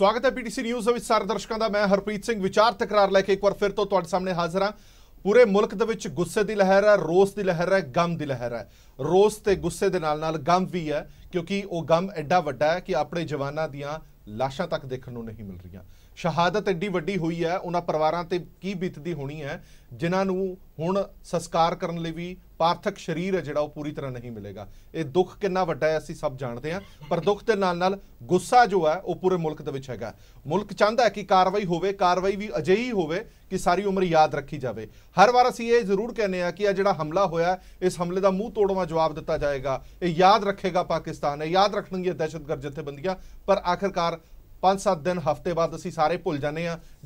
स्वागत है PTC news ਦੇ ਵਿੱਚ ਸਾਰੇ ਦਰਸ਼ਕਾਂ ਦਾ। ਮੈਂ ਹਰਪ੍ਰੀਤ ਸਿੰਘ ਵਿਚਾਰ ਤਕਰਾਰ ਲੈ ਕੇ ਇੱਕ ਵਾਰ ਫਿਰ ਤੋਂ ਤੁਹਾਡੇ ਸਾਹਮਣੇ ਹਾਜ਼ਰ ਹਾਂ। ਪੂਰੇ ਮੁਲਕ ਦੇ ਵਿੱਚ ਗੁੱਸੇ ਦੀ ਲਹਿਰ ਹੈ, ਰੋਸ ਦੀ ਲਹਿਰ ਹੈ, ਗਮ ਦੀ ਲਹਿਰ ਹੈ। ਰੋਸ ਤੇ ਗੁੱਸੇ ਦੇ ਨਾਲ ਗਮ ਵੀ ਹੈ, ਕਿਉਂਕਿ ਉਹ ਗਮ ਐਡਾ ਵੱਡਾ ਹੈ ਕਿ ਆਪਣੇ ਜਵਾਨਾਂ ਦੀਆਂ ਲਾਸ਼ਾਂ ਤੱਕ ਦੇਖਣ ਨੂੰ ਨਹੀਂ ਮਿਲ ਰਹੀਆਂ। ਸ਼ਹਾਦਤ ਐਡੀ ਵੱਡੀ ਹੋਈ ਹੈ, ਉਹਨਾਂ ਪਰਿਵਾਰਾਂ ਤੇ ਕੀ ਬੀਤਦੀ ਹੋਣੀ ਹੈ ਜਿਨ੍ਹਾਂ ਨੂੰ ਹੁਣ ਸੰਸਕਾਰ ਕਰਨ ਲਈ ਵੀ ਪਾਰਥਕ ਸ਼ਰੀਰ ਹੈ ਜਿਹੜਾ ਉਹ ਪੂਰੀ ਤਰ੍ਹਾਂ ਨਹੀਂ ਮਿਲੇਗਾ। ਇਹ ਦੁੱਖ ਕਿੰਨਾ ਵੱਡਾ ਹੈ ਅਸੀਂ ਸਭ ਜਾਣਦੇ ਹਾਂ, ਪਰ ਦੁੱਖ ਦੇ ਨਾਲ ਗੁੱਸਾ ਜੋ ਹੈ ਉਹ ਪੂਰੇ ਮੁਲਕ ਦੇ ਵਿੱਚ ਹੈਗਾ। ਮੁਲਕ ਚਾਹੁੰਦਾ ਹੈ ਕਿ ਕਾਰਵਾਈ ਹੋਵੇ, ਕਾਰਵਾਈ ਵੀ ਅਜਿਹੀ ਹੋਵੇ ਕਿ ਸਾਰੀ ਉਮਰ ਯਾਦ ਰੱਖੀ ਜਾਵੇ। ਹਰ ਵਾਰ ਅਸੀਂ ਇਹ ਜ਼ਰੂਰ ਕਹਿੰਦੇ ਹਾਂ ਕਿ ਇਹ ਜਿਹੜਾ ਹਮਲਾ ਹੋਇਆ, ਇਸ ਹਮਲੇ ਦਾ ਮੂੰਹ ਤੋੜਵਾਂ ਜਵਾਬ ਦਿੱਤਾ ਜਾਏਗਾ, ਇਹ ਯਾਦ ਰੱਖੇਗਾ ਪਾਕਿਸਤਾਨ, ਇਹ ਯਾਦ ਰੱਖਣਗੀਆਂ ਦਹਿਸ਼ਤਗਰਦ ਜਥੇਬੰਦੀਆਂ। ਪਰ ਆਖਿਰਕਾਰ 5-7 दिन हफ्ते बाद असी सारे भुल जाने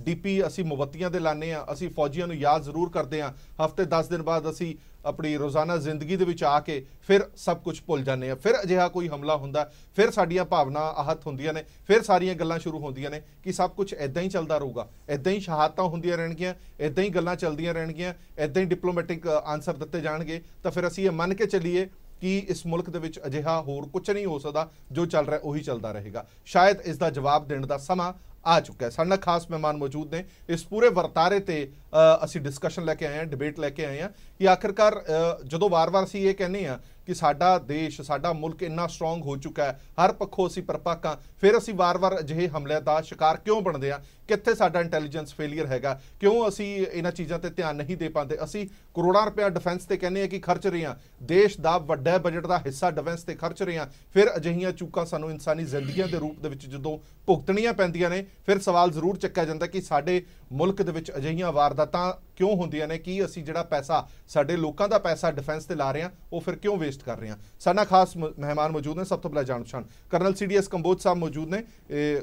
डीपी असी मोमबत्तियां दे लाने असी फौजियां नूं याद जरूर करते हैं। हफ्ते 10 दिन बाद असी अपनी रोज़ाना जिंदगी दे विच आके फिर सब कुछ भुल जाने। फिर अजिहा कोई हमला हुंदा, फिर साडियां भावना आहत हुंदियां ने, फिर सारियां गल्लां शुरू होंदियां ने कि सब कुछ इदां ही चलदा रहूगा, इदां ही शहादतां हुंदियां रहणगीਆਂ, इदां ही गल्लां चलदियां रहणगीਆਂ, इदां ही डिप्लोमैटिक आंसर दित्ते जाणगे। तां फिर असी ये मन के चलीए कि इस मुल्क दे विच अजिहा होर कुछ नहीं हो सकता, जो चल रहा उही चलता रहेगा। शायद इसका जवाब देने का समा आ चुका है। साडे नाल खास मेहमान मौजूद ने। इस पूरे वरतारे ते असी डिस्कशन लैके आए हैं, डिबेट लैके आए हैं कि आखिरकार जदों वार-वार असी ये कहने हैं कि साडा देश, साडा मुल्क इन्ना स्ट्रोंग हो चुका है, हर पक्षों असी परपक्क हाँ, फिर असी वार-वार अजिहे हमलिਆਂ ਦਾ शिकार क्यों बनते हैं? कित्थे साडा इंटैलीजेंस फेलियर हैगा? क्यों असी इन्हां चीज़ां ते ध्यान नहीं दे पाते? असी करोड़ां रुपया डिफेंस ते कहने कि खर्च रहे हैं, देश का वड्डा बजट का हिस्सा डिफेंस ते खर्च रहे हैं, फिर अजिहियां चूकां सानूं इंसानी जिंदगियां दे रूप दे विच जदों भुगतणियां पैंदियां ने, फिर सवाल जरूर चुक्या जाता कि साडे मुल्क दे विच अजिहियां वारदातां क्यों होंदियां ने, कि असी जिहड़ा पैसा साडे लोकां दा पैसा डिफेंस ते ला रहे हैं वो फिर क्यों वेस्ट कर रहे हैं। साडा खास मेहमान मौजूद ने। सब तो पहले जान पछाण कर्नल CDS कंबोज साहब मौजूद ने,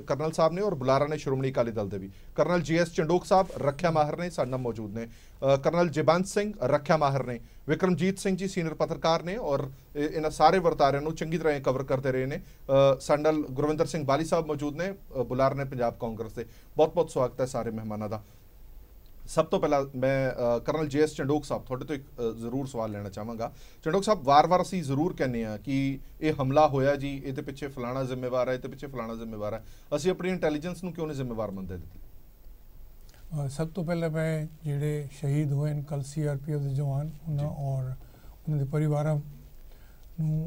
कर्नल साहब ने, और बुलारा ने श्रोमणी अकाली दल के भी। कर्नल GS चंडोक साहब रख्या माहिर ने साडे नाल मौजूद ने। कर्नल जयबंत सिंह रख्या माहिर ने। विक्रमजीत सिंह जी सीनियर पत्रकार ने और इन्हां सारे वरतारिਆਂ ਨੂੰ चंगी तरह कवर करते रहे ने। साडे नाल गुरविंदर सिंह बाली साहब मौजूद ने, बुलारा ने पंजाब कांग्रेस से। बहुत बहुत स्वागत है सारे मेहमानों का। सब तो पहला मैं कर्नल JS चंडोक साहब थोड़े तो एक जरूर सवाल लेना चाहांगा। चंडोक साहब, वार-वार असी जरूर कहने हैं कि ये हमला होया जी, ये पिछे फलाना जिम्मेवार है, ये पिछे फलाना जिम्मेवार है, असी अपनी इंटैलीजेंस नूं क्यों नहीं जिम्मेवार मनते? सब तो पहले मैं जिहड़े शहीद हुए कल CRPF के जवान उन्होंने और उन्होंने परिवारों नूं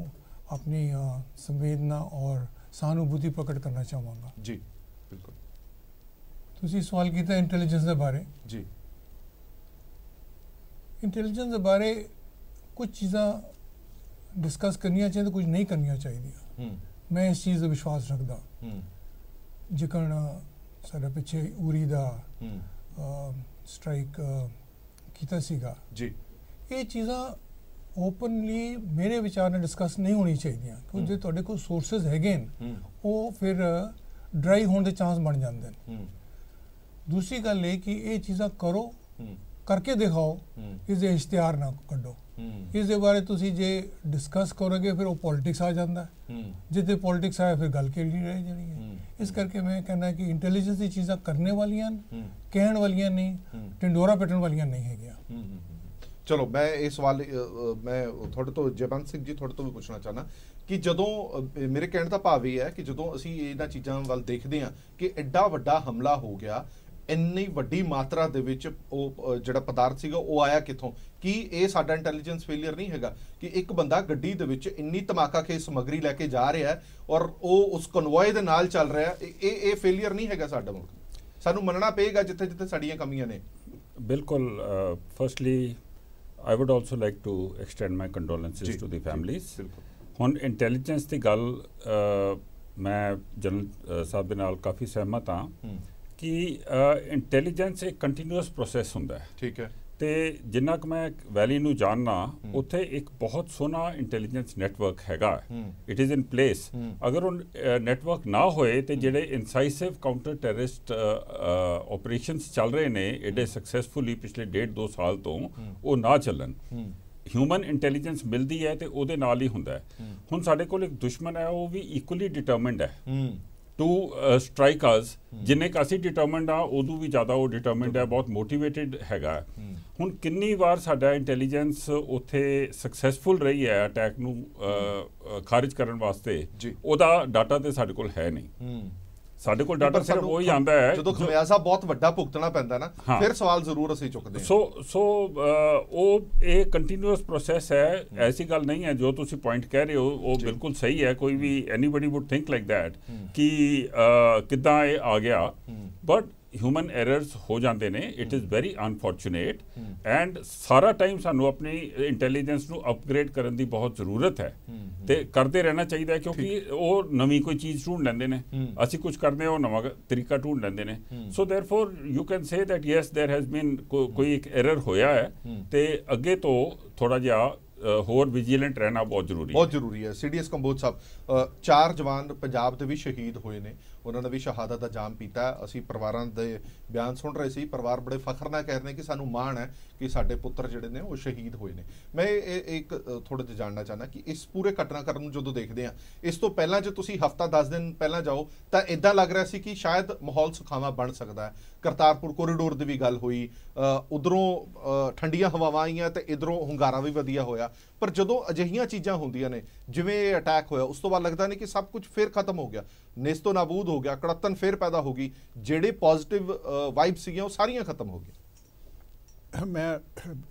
अपनी संवेदना और सहानुभूति प्रकट करना चाहवागा जी। बिल्कुल। तुसी सवाल किया इंटैलीजेंस के बारे जी। इंटैलीजेंस के बारे कुछ चीज़ा डिस्कस करनिया चाहिए, कुछ नहीं करनिया चाहिए। मैं इस चीज़ का विश्वास रखता जिकन साडा पिछे उरी दा स्ट्राइक कीता सीगा जी, ये चीज़ा ओपनली मेरे विचार ने डिस्कस नहीं होनी चाहिए, क्योंकि जो तुहाडे कोल सोर्सेज हैगे वो फिर ड्राई होने के चांस बन जाते हैं। दूसरी गल ये कि ये चीज़ा करो, करके दिखाओ, इसके इश्तिहार ना कड्डो। इस बारे तुसी जे डिस्कस करोगे फिर वो पॉलिटिक्स आ जाता है, जितने पॉलिटिक्स आया फिर गल केड़ी रह जानी है। इस करके मैं कहना कि इंटैलीजेंस की चीज़ा करने वालियां कहण वालियां नहीं, टिंडोरा पिटण वालियां नहीं है। चलो मैं ये सवाल मैं थोड़े तो जयबंत सिंह जी थोड़े तो भी पूछना चाहना कि जदों मेरे कहने का भाव ये है कि जदों असी इन्हां चीज़ां वल देखते हैं कि एड्डा वड्डा हमला हो गया, इन्नी वड्डी मात्रा दे विच ਉਹ ਜਿਹੜਾ ਪਦਾਰਥ ਸੀਗਾ ਉਹ ਆਇਆ ਕਿੱਥੋਂ? ਕਿ ਇਹ ਸਾਡਾ ਇੰਟੈਲੀਜੈਂਸ ਫੇਲਿਅਰ ਨਹੀਂ ਹੈਗਾ ਕਿ ਇੱਕ ਬੰਦਾ ਗੱਡੀ ਦੇ ਵਿੱਚ ਇੰਨੀ ਧਮਾਕਾ ਖੇਜ ਸਮੱਗਰੀ ਲੈ ਕੇ ਜਾ ਰਿਹਾ ਹੈ ਔਰ ਉਹ ਉਸ ਕਨਵੋਏ ਦੇ ਨਾਲ ਚੱਲ ਰਿਹਾ, ਇਹ ਫੇਲਿਅਰ ਨਹੀਂ ਹੈਗਾ ਸਾਡਾ ਮੁਲਕ। ਸਾਨੂੰ ਮੰਨਣਾ ਪਏਗਾ ਜਿੱਥੇ ਜਿੱਥੇ ਸਾਡੀਆਂ ਕਮੀਆਂ ਨੇ। ਬਿਲਕੁਲ। Firstly I would also like to extend my condolences to the families. ਹੁਣ ਇੰਟੈਲੀਜੈਂਸ ਦੀ ਗੱਲ ਮੈਂ ਜਨਰਲ ਸਾਹਿਬ ਦੇ ਨਾਲ ਕਾਫੀ ਸਹਿਮਤ ਹਾਂ कि इंटैलीजेंस एक कंटीन्यूअस प्रोसैस होंदा है। ठीक है। तो जिन्ना क मैं वैली नूं जानना उत्थे एक बहुत सोहना इंटैलीजेंस नैटवर्क हैगा, इट इज़ इन प्लेस। अगर वो नैटवर्क ना होए तो जिहड़े इंसाइसिव काउंटर टैररिस्ट ऑपरेशंस चल रहे ने एडे सक्सैसफुली पिछले 1.5-2 साल तो वो ना चलन। ह्यूमन इंटैलीजेंस मिलती है तो उहदे नाल ही हुंदा है। हुण साडे कोल एक दुश्मन है, वो भी इक्वली डिटरमिंड है टू स्ट्राइक अस, जिन्ने क असीं डिटरमिंड हाँ उदों भी ज़्यादा वो डिटरमिंड है, बहुत मोटिवेटिड हैगा। हुण कितनी बार साडा इंटैलीजेंस उत्थे सक्सैसफुल रही है अटैक नूं खारिज करन वास्ते, उहदा डाटा तो साडे कोल है नहीं। ਸਾਡੇ ਕੋਲ ਡਾਟਾ ਸਿਰਫ ਉਹ ਹੀ ਆਂਦਾ ਹੈ ਜਦੋਂ ਖਮਿਆਜ਼ਾ ਬਹੁਤ ਵੱਡਾ ਭੁਗਤਣਾ ਪੈਂਦਾ ਨਾ, ਫਿਰ ਸਵਾਲ ਜ਼ਰੂਰ ਅਸੀਂ ਚੁੱਕਦੇ ਹਾਂ। ਸੋ ਉਹ ਇਹ ਕੰਟੀਨਿਊਅਸ ਪ੍ਰੋਸੈਸ ਹੈ, ਐਸੀ ਗੱਲ ਨਹੀਂ ਹੈ ਜੋ ਤੁਸੀਂ ਪੁਆਇੰਟ ਕਹਿ ਰਹੇ ਹੋ ਉਹ ਬਿਲਕੁਲ ਸਹੀ ਹੈ। ਕੋਈ ਵੀ anybody would think like that ਕਿ ਕਿੱਦਾਂ ਇਹ ਆ ਗਿਆ, ਬਟ ਹਿਊਮਨ ਐਰਰਸ ਹੋ ਜਾਂਦੇ ਨੇ। It is very unfortunate and ਸਾਰਾ ਟਾਈਮ ਸਾਨੂੰ ਆਪਣੀ ਇੰਟੈਲੀਜੈਂਸ ਨੂੰ ਅਪਗ੍ਰੇਡ ਕਰਨ ਦੀ ਬਹੁਤ ਜ਼ਰੂਰਤ ਹੈ ਤੇ ਕਰਦੇ ਰਹਿਣਾ ਚਾਹੀਦਾ ਹੈ, ਕਿਉਂਕਿ ਉਹ ਨਵੀਂ ਕੋਈ ਚੀਜ਼ ਢੂੰਢ ਲੈਂਦੇ ਨੇ, ਅਸੀਂ ਕੁਝ ਕਰਦੇ ਹਾਂ ਉਹ ਨਵਾਂ ਤਰੀਕਾ ਢੂੰਢ ਲੈਂਦੇ ਨੇ। So therefore you can say that yes there has been ਕੋਈ ਇੱਕ ਐਰਰ ਹੋਇਆ ਹੈ ਤੇ ਅੱਗੇ ਤੋਂ ਥੋੜਾ ਜਿਹਾ ਹੋਰ ਵਿਜੀਲੈਂਟ ਰਹਿਣਾ ਬਹੁਤ ਜ਼ਰੂਰੀ ਹੈ। ਸੀਡੀਐਸ ਕੰਬੋਜ ਸਾਹਿਬ, 4 ਜਵਾਨ ਪੰਜਾਬ ਦੇ ਵੀ ਸ਼ਹੀਦ ਹੋਏ ਨੇ, ਉਹਨਾਂ ਨੇ ਵੀ ਸ਼ਹਾਦਤ ਦਾ ਜਾਮ ਪੀਤਾ। ਅਸੀਂ ਪਰਿਵਾਰਾਂ ਦੇ ਬਿਆਨ ਸੁਣ ਰਹੇ ਸੀ, ਪਰਿਵਾਰ ਬੜੇ ਫਖਰ ਨਾਲ ਕਹਿ ਰਹੇ ਨੇ ਕਿ ਸਾਨੂੰ ਮਾਣ ਹੈ ਕਿ ਸਾਡੇ ਪੁੱਤਰ ਜਿਹੜੇ ਨੇ ਉਹ ਸ਼ਹੀਦ ਹੋਏ ਨੇ। ਮੈਂ ਇੱਕ ਥੋੜਾ ਜਿਹਾ ਜਾਣਨਾ ਚਾਹੁੰਦਾ ਕਿ ਇਸ ਪੂਰੇ ਘਟਨਾਕ੍ਰਮ ਨੂੰ ਜਦੋਂ ਦੇਖਦੇ ਹਾਂ, ਇਸ ਤੋਂ ਪਹਿਲਾਂ ਜੇ ਤੁਸੀਂ ਹਫ਼ਤਾ 10 ਦਿਨ ਪਹਿਲਾਂ ਜਾਓ ਤਾਂ ਇਦਾਂ ਲੱਗ ਰਿਹਾ ਸੀ ਕਿ ਸ਼ਾਇਦ ਮਾਹੌਲ ਸੁਖਾਵਾਂ ਬਣ ਸਕਦਾ ਹੈ। ਕਰਤਾਰਪੁਰ ਕੋਰੀਡੋਰ ਦੀ ਵੀ ਗੱਲ ਹੋਈ, ਉਧਰੋਂ ਠੰਡੀਆਂ ਹਵਾਵਾਂ ਆਈਆਂ ਤੇ ਇਧਰੋਂ ਹੁੰਗਾਰਾ ਵੀ ਵਧੀਆ ਹੋਇਆ। ਪਰ ਜਦੋਂ ਅਜਿਹੀਆਂ ਚੀਜ਼ਾਂ ਹੁੰਦੀਆਂ ਨੇ, ਜਿਵੇਂ ਇਹ ਅਟੈਕ ਹੋਇਆ, ਉਸ ਤੋਂ ਬਾਅਦ ਲੱਗਦਾ ਨਹੀਂ ਕਿ ਸਭ ਕੁਝ ਫਿਰ ਖਤਮ ਹੋ ਗਿਆ, ਨੇਸਤੋ ਨਾਬੂਦ ਹੋ ਗਿਆ, ਕੜੱਤਨ ਫਿਰ ਪੈਦਾ ਹੋ ਗਈ, ਜਿਹੜੇ ਪੋਜ਼ਿਟਿਵ ਵਾਈਬ ਸੀਗੀਆਂ ਉਹ ਸਾਰੀਆਂ ਖਤਮ ਹੋ ਗਈਆਂ। ਮੈਂ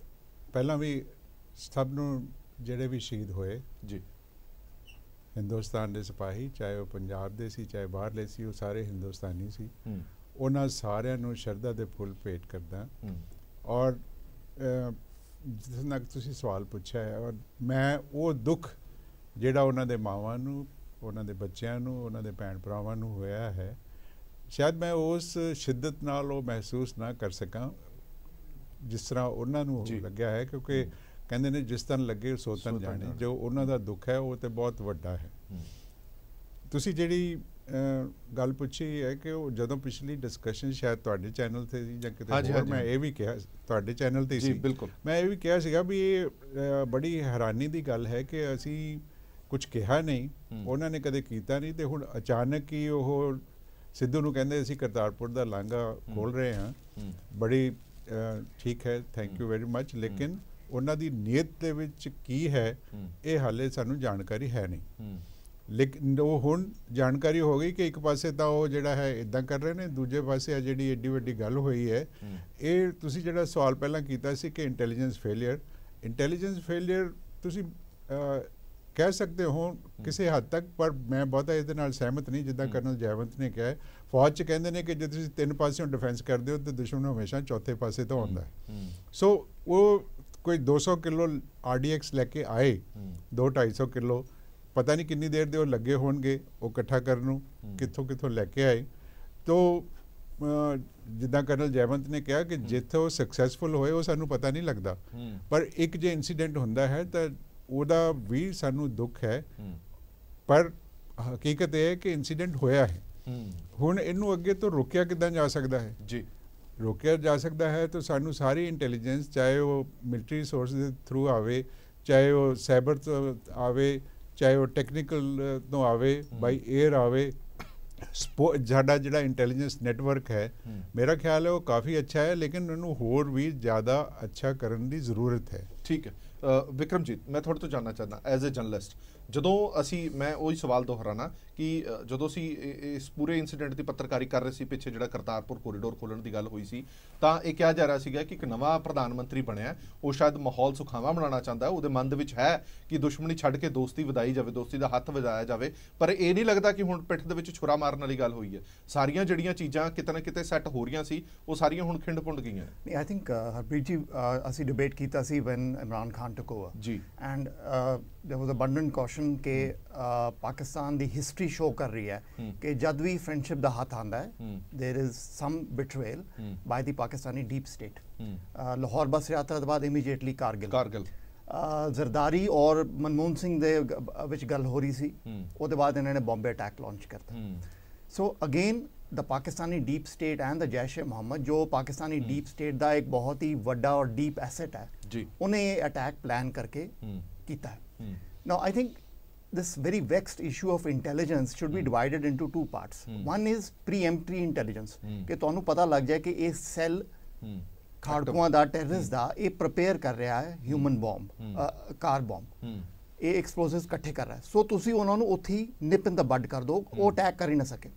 ਪਹਿਲਾਂ ਵੀ ਸਭ ਨੂੰ ਜਿਹੜੇ ਵੀ ਸ਼ਹੀਦ ਹੋਏ ਜੀ, ਹਿੰਦੁਸਤਾਨ ਦੇ ਸਿਪਾਹੀ, ਚਾਹੇ ਉਹ ਪੰਜਾਬ ਦੇ ਸੀ ਚਾਹੇ ਬਾਹਰਲੇ ਸੀ, ਉਹ ਸਾਰੇ ਹਿੰਦੁਸਤਾਨੀ ਸੀ, ਉਹਨਾਂ ਸਾਰਿਆਂ ਨੂੰ ਸ਼ਰਧਾ ਦੇ ਫੁੱਲ ਭੇਟ ਕਰਦਾ। ਔਰ ਜਿਸ ਨਾਲ ਤੁਸੀਂ ਸਵਾਲ ਪੁੱਛਿਆ ਹੈ, ਔਰ ਮੈਂ ਉਹ ਦੁੱਖ ਜਿਹੜਾ ਉਹਨਾਂ ਦੇ ਮਾਵਾਂ ਨੂੰ, ਉਹਨਾਂ ਦੇ ਬੱਚਿਆਂ ਨੂੰ, ਉਹਨਾਂ ਦੇ ਭੈਣ ਭਰਾਵਾਂ ਨੂੰ ਹੋਇਆ ਹੈ, ਸ਼ਾਇਦ ਮੈਂ ਉਸ ਸ਼ਿੱਦਤ ਨਾਲ ਉਹ ਮਹਿਸੂਸ ਨਾ ਕਰ ਸਕਾਂ ਜਿਸ ਤਰ੍ਹਾਂ ਉਹਨਾਂ ਨੂੰ ਲੱਗਿਆ ਹੈ, ਕਿਉਂਕਿ ਕਹਿੰਦੇ ਨੇ ਜਿਸ ਤਰ੍ਹਾਂ ਲੱਗੇ ਸੋ ਤਨ ਜਾਣੇ। ਜੋ ਉਹਨਾਂ ਦਾ ਦੁੱਖ ਹੈ ਉਹ ਤੇ ਬਹੁਤ ਵੱਡਾ ਹੈ। ਤੁਸੀਂ ਜਿਹੜੀ ਗੱਲ ਪੁੱਛੀ ਹੈ ਕਿ ਉਹ ਜਦੋਂ ਪਿਛਲੀ ਡਿਸਕਸ਼ਨ ਸ਼ਾਇਦ ਤੁਹਾਡੇ ਚੈਨਲ ਤੇ ਸੀ ਜਾਂ ਕਿਤੇ ਹੋਰ, ਮੈਂ ਇਹ ਵੀ ਕਿਹਾ ਤੁਹਾਡੇ ਚੈਨਲ ਤੇ ਸੀ, ਮੈਂ ਇਹ ਵੀ ਕਿਹਾ ਸੀਗਾ ਵੀ ਇਹ ਬੜੀ ਹੈਰਾਨੀ ਦੀ ਗੱਲ ਹੈ ਕਿ ਅਸੀਂ ਕੁਝ ਕਿਹਾ ਨਹੀਂ, ਉਹਨਾਂ ਨੇ ਕਦੇ ਕੀਤਾ ਨਹੀਂ, ਤੇ ਹੁਣ ਅਚਾਨਕ ਹੀ ਉਹ ਸਿੱਧੂ ਨੂੰ ਕਹਿੰਦੇ ਅਸੀਂ ਕਰਤਾਰਪੁਰ ਦਾ ਲਾਂਘਾ ਖੋਲ ਰਹੇ ਹਾਂ। ਬੜੀ ਠੀਕ ਹੈ, ਥੈਂਕ ਯੂ ਵੈਰੀ ਮਚ, ਲੇਕਿਨ ਉਹਨਾਂ ਦੀ ਨੀਅਤ ਦੇ ਵਿੱਚ ਕੀ ਹੈ ਇਹ ਹਾਲੇ ਸਾਨੂੰ ਜਾਣਕਾਰੀ ਹੈ ਨਹੀਂ। ਲੇਕਿਨ ਉਹ ਹੁਣ ਜਾਣਕਾਰੀ ਹੋ ਗਈ ਕਿ ਇੱਕ ਪਾਸੇ ਤਾਂ ਉਹ ਜਿਹੜਾ ਹੈ ਇੱਦਾਂ ਕਰ ਰਹੇ ਨੇ, ਦੂਜੇ ਪਾਸੇ ਆ ਜਿਹੜੀ ਏਡੀ ਵੱਡੀ ਗੱਲ ਹੋਈ ਹੈ। ਇਹ ਤੁਸੀਂ ਜਿਹੜਾ ਸਵਾਲ ਪਹਿਲਾਂ ਕੀਤਾ ਸੀ ਕਿ ਇੰਟੈਲੀਜੈਂਸ ਫੇਲੀਅਰ ਤੁਸੀਂ ਕਹਿ ਸਕਦੇ ਹੋ ਕਿਸੇ ਹੱਦ ਤੱਕ, ਪਰ ਮੈਂ ਬਹੁਤਾ ਇਹਦੇ ਨਾਲ ਸਹਿਮਤ ਨਹੀਂ। ਜਿੱਦਾਂ ਕਰਨਲ ਜੈਵੰਤ ਨੇ ਕਿਹਾ, ਫੌਜ 'ਚ ਕਹਿੰਦੇ ਨੇ ਕਿ ਜੇ ਤੁਸੀਂ 3 ਪਾਸਿਓਂ ਡਿਫੈਂਸ ਕਰਦੇ ਹੋ ਤਾਂ ਦੁਸ਼ਮਣ ਹਮੇਸ਼ਾ ਚੌਥੇ ਪਾਸੇ ਤੋਂ ਆਉਂਦਾ ਹੈ। ਸੋ ਉਹ ਕੋਈ 200 ਕਿਲੋ RDX ਲੈ ਕੇ ਆਏ, 200-250 ਕਿਲੋ, ਪਤਾ ਨਹੀਂ ਕਿੰਨੀ ਦੇਰ ਦੇ ਉਹ ਲੱਗੇ ਹੋਣਗੇ ਉਹ ਇਕੱਠਾ ਕਰਨ ਨੂੰ, ਕਿੱਥੋਂ ਲੈ ਕੇ ਆਏ। ਤੋ ਜਿੱਦਾਂ ਕਰਨਲ ਜੈਵੰਤ ਨੇ ਕਿਹਾ ਕਿ ਜਿੱਥੇ ਉਹ ਸਕਸੈਸਫੁਲ ਹੋਏ ਉਹ ਸਾਨੂੰ ਪਤਾ ਨਹੀਂ ਲੱਗਦਾ, ਪਰ ਇੱਕ ਜੇ ਇਨਸੀਡੈਂਟ ਹੁੰਦਾ ਹੈ ਤਾਂ ਉਹਦਾ ਵੀ ਸਾਨੂੰ ਦੁੱਖ ਹੈ, ਪਰ ਹਕੀਕਤ ਇਹ ਹੈ ਕਿ ਇਨਸੀਡੈਂਟ ਹੋਇਆ ਹੈ। ਹੁਣ ਇਹਨੂੰ ਅੱਗੇ ਤੋਂ ਰੋਕਿਆ ਕਿੱਦਾਂ ਜਾ ਸਕਦਾ ਹੈ? ਜੀ, ਰੋਕਿਆ ਜਾ ਸਕਦਾ ਹੈ ਤਾਂ ਸਾਨੂੰ ਸਾਰੀ ਇੰਟੈਲੀਜੈਂਸ, ਚਾਹੇ ਉਹ ਮਿਲਟਰੀ ਸੋਰਸ ਦੇ ਥਰੂ ਆਵੇ, ਚਾਹੇ ਉਹ ਸਾਈਬਰ ਤੋਂ ਆਵੇ, ਚਾਹੇ ਉਹ ਟੈਕਨੀਕਲ ਤੋਂ ਆਵੇ, ਬਾਈ ਏਅਰ ਆਵੇ, ਸਾਡਾ ਜਿਹੜਾ ਇੰਟੈਲੀਜੈਂਸ ਨੈਟਵਰਕ ਹੈ ਮੇਰਾ ਖਿਆਲ ਹੈ ਉਹ ਕਾਫੀ ਅੱਛਾ ਹੈ, ਲੇਕਿਨ ਉਹਨੂੰ ਹੋਰ ਵੀ ਜ਼ਿਆਦਾ ਅੱਛਾ ਕਰਨ ਦੀ ਜ਼ਰੂਰਤ ਹੈ। ਠੀਕ ਹੈ ਵਿਕਰਮਜੀਤ, ਮੈਂ ਤੁਹਾਡੇ ਤੋਂ ਜਾਣਨਾ ਚਾਹੁੰਦਾ ਐਜ਼ ਅ ਜਰਨਲਿਸਟ, ਜਦੋਂ ਮੈਂ ਉਹੀ ਸਵਾਲ ਦੁਹਰਾਣਾ ਕਿ ਜਦੋਂ ਅਸੀਂ ਇਸ ਪੂਰੇ ਇਨਸੀਡੈਂਟ ਦੀ ਪੱਤਰਕਾਰੀ ਕਰ ਰਹੇ ਸੀ, ਪਿੱਛੇ ਜਿਹੜਾ ਕਰਤਾਰਪੁਰ ਕੋਰੀਡੋਰ ਖੋਲ੍ਹਣ ਦੀ ਗੱਲ ਹੋਈ ਸੀ, ਤਾਂ ਇਹ ਕਿਹਾ ਜਾ ਰਿਹਾ ਸੀਗਾ ਕਿ ਇੱਕ ਨਵਾਂ ਪ੍ਰਧਾਨ ਮੰਤਰੀ ਬਣਿਆ, ਉਹ ਸ਼ਾਇਦ ਮਾਹੌਲ ਸੁਖਾਵਾਂ ਬਣਾਉਣਾ ਚਾਹੁੰਦਾ, ਉਹਦੇ ਮਨ ਦੇ ਵਿੱਚ ਹੈ ਕਿ ਦੁਸ਼ਮਣੀ ਛੱਡ ਕੇ ਦੋਸਤੀ ਵਧਾਈ ਜਾਵੇ, ਦੋਸਤੀ ਦਾ ਹੱਥ ਵਧਾਇਆ ਜਾਵੇ। ਪਰ ਇਹ ਨਹੀਂ ਲੱਗਦਾ ਕਿ ਹੁਣ ਪਿੱਠ ਦੇ ਵਿੱਚ ਛੁਰਾ ਮਾਰਨ ਵਾਲੀ ਗੱਲ ਹੋਈ ਹੈ। ਸਾਰੀਆਂ ਜਿਹੜੀਆਂ ਚੀਜ਼ਾਂ ਕਿਤੇ ਨਾ ਕਿਤੇ ਸੈੱਟ ਹੋ ਰਹੀਆਂ ਸੀ, ਉਹ ਸਾਰੀਆਂ ਹੁਣ ਖਿੰਡ ਪੁੰਡ ਗਈਆਂ। ਨਹੀਂ, ਆਈ ਥਿੰਕ ਹਰਪ੍ਰੀਤ ਜੀ, ਅਸੀਂ ਡਿਬੇਟ ਕੀਤਾ ਸੀ when Imran Khan took over, ਜੀ, and there was abundant caution ਕਿ ਪਾਕਿਸਤਾਨ ਦੀ ਹਿਸਟਰੀ ਸ਼ੋ ਕਰ ਰਹੀ ਹੈ ਕਿ ਜਦ ਵੀ ਫਰੈਂਡਸ਼ਿਪ ਦਾ ਹੱਥ ਆਉਂਦਾ ਹੈ, there is some betrayal by the Pakistani deep state. Lahore ਬੱਸ ਯਾਤਰਾ ਤੋਂ ਬਾਅਦ ਇਮੀਡੀਏਟਲੀ ਕਾਰਗਿਲ ਜ਼ਰਦਾਰੀ ਔਰ ਮਨਮੋਹਨ ਸਿੰਘ ਦੇ ਵਿੱਚ ਗੱਲ ਹੋ ਰਹੀ ਸੀ, ਉਹਦੇ ਬਾਅਦ ਇਹਨਾਂ ਨੇ ਬੰਬੇ ਅਟੈਕ ਲਾਂਚ ਕਰਤਾ। ਸੋ again the Pakistani deep state and the Jaish-e-Mohammed, जो पाकिस्तानी deep state ਦਾ ਇੱਕ ਬਹੁਤ ਹੀ ਵੱਡਾ ਔਰ deep asset ਹੈ, ਉਹਨੇ ਇਹ ਅਟੈਕ ਪਲਾਨ ਕਰਕੇ ਕੀਤਾ ਹੈ। Now I think this very vexed issue of intelligence should be divided into 2 parts. One is preemptory intelligence, ਕਿ ਤੁਹਾਨੂੰ ਪਤਾ ਲੱਗ ਜਾਏ ਕਿ ਇਹ ਸੈੱਲ ਖਾੜਕੂਆਂ ਦਾ, ਟੈਰਰਿਸਟ ਦਾ, ਇਹ ਪ੍ਰਪੇਅਰ ਕਰ ਰਿਹਾ ਹੈ ਹਿਊਮਨ ਬੌਂਬ, ਕਾਰ ਬੌਂਬ, ਇਹ ਐਕਸਪਲੋਸਿਵਸ ਇਕੱਠੇ ਕਰ ਰਿਹਾ ਹੈ। ਸੋ ਤੁਸੀਂ ਉਹਨਾਂ ਨੂੰ ਉੱਥੇ ਹੀ ਨਿਪ ਇਨ ਦਾ ਬੱਡ ਕਰ ਦਿਓ, ਉਹ ਅਟੈਕ ਕਰ ਹੀ ਨਾ ਸਕੇ।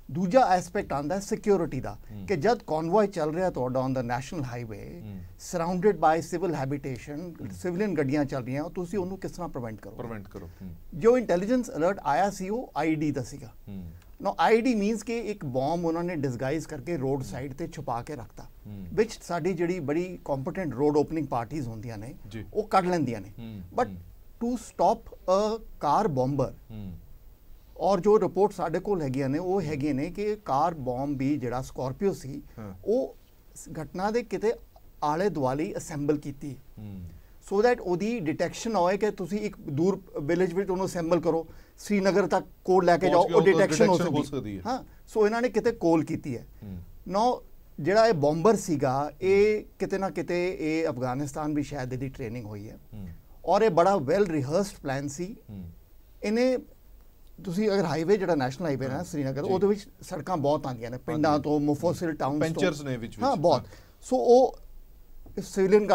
ਦੂਜਾ ਐਸਪੈਕਟ ਆਂਦਾ ਸਿਕਿਉਰਿਟੀ ਦਾ ਕਿ ਜਦ ਕਨਵੋਏ ਚੱਲ ਰਿਹਾ ਤੁਹਾਡਾ on the national highway surrounded by civil habitation civilian ਗੱਡੀਆਂ ਚੱਲ ਰਹੀਆਂ ਤੁਸੀਂ ਉਹਨੂੰ ਕਿਸ ਤਰ੍ਹਾਂ ਪ੍ਰੀਵੈਂਟ ਕਰੋ ਜੋ ਇੰਟੈਲੀਜੈਂਸ ਅਲਰਟ ਆਇਆ ਸੀ ਉਹ ਆਈਡੀ ਦਾ ਸੀਗਾ ਨਾ ਆਈਡੀ ਮੀਨਸ ਕਿ ਇੱਕ ਬੰਬ ਉਹਨਾਂ ਨੇ ਡਿਸਗਾਈਜ਼ ਕਰਕੇ ਰੋਡ ਸਾਈਡ ਤੇ ਛੁਪਾ ਕੇ ਰੱਖਤਾ ਵਿਚ ਸਾਡੀ ਜਿਹੜੀ ਬੜੀ ਕੰਪੀਟੈਂਟ ਰੋਡ ਓਪਨਿੰਗ ਪਾਰਟੀਆਂ ਹੁੰਦੀਆਂ ਨੇ ਉਹ ਕੱਢ ਲੈਂਦੀਆਂ ਨੇ but to stop a car bumper ਔਰ ਜੋ ਰਿਪੋਰਟ ਸਾਡੇ ਕੋਲ ਹੈਗੀਆਂ ਨੇ ਉਹ ਹੈਗੀਆਂ ਨੇ ਕਿ ਕਾਰ ਬੰਬ ਵੀ ਜਿਹੜਾ ਸਕਾਰਪੀਓ ਸੀ ਉਹ ਘਟਨਾ ਦੇ ਕਿਤੇ ਆਲੇ ਦੁਆਲੇ ਅਸੈਂਬਲ ਕੀਤੀ ਸੋ ਦੈਟ ਉਹਦੀ ਡਿਟੈਕਸ਼ਨ ਹੋਏ ਕਿ ਤੁਸੀਂ ਇੱਕ ਦੂਰ ਵਿਲੇਜ ਵਿੱਚ ਉਹਨੂੰ ਅਸੈਂਬਲ ਕਰੋ श्रीनगर तक कोड लैके जाओ वो डिटेक्शन हो सकती है हाँ सो इन्होंने किते कोल कीती है नो ਜਿਹੜਾ ਇਹ ਬੰਬਰ ਸੀਗਾ ਇਹ ਕਿਤੇ ਨਾ ਕਿਤੇ ਇਹ ਅਫਗਾਨਿਸਤਾਨ ਵੀ ਸ਼ਾਇਦ ਇਹਦੀ ਟ੍ਰੇਨਿੰਗ ਹੋਈ ਹੈ ਔਰ ਇਹ ਬੜਾ ਵੈਲ ਰਿਹਰਸਡ ਪਲਾਨ ਸੀ ਇਹਨੇ ਤੁਸੀਂ ਅਗਰ ਹਾਈਵੇ ਜਿਹੜਾ ਨੈਸ਼ਨਲ ਹਾਈਵੇ ਹੈ ਸ਼੍ਰੀਨਗਰ ਉਹਦੇ ਵਿੱਚ ਸੜਕਾਂ ਬਹੁਤ ਆਉਂਦੀਆਂ ਨੇ ਪਿੰਡਾਂ ਤੋਂ ਮੁਫੱਸਿਲ ਟਾਊਨਸ ਤੋਂ ਪੈਂਚਰਸ ਨੇ ਵਿੱਚ ਹਾਂ ਬਹੁਤ ਸੋ ਉਹ ਸਿਵਲੀਅਨ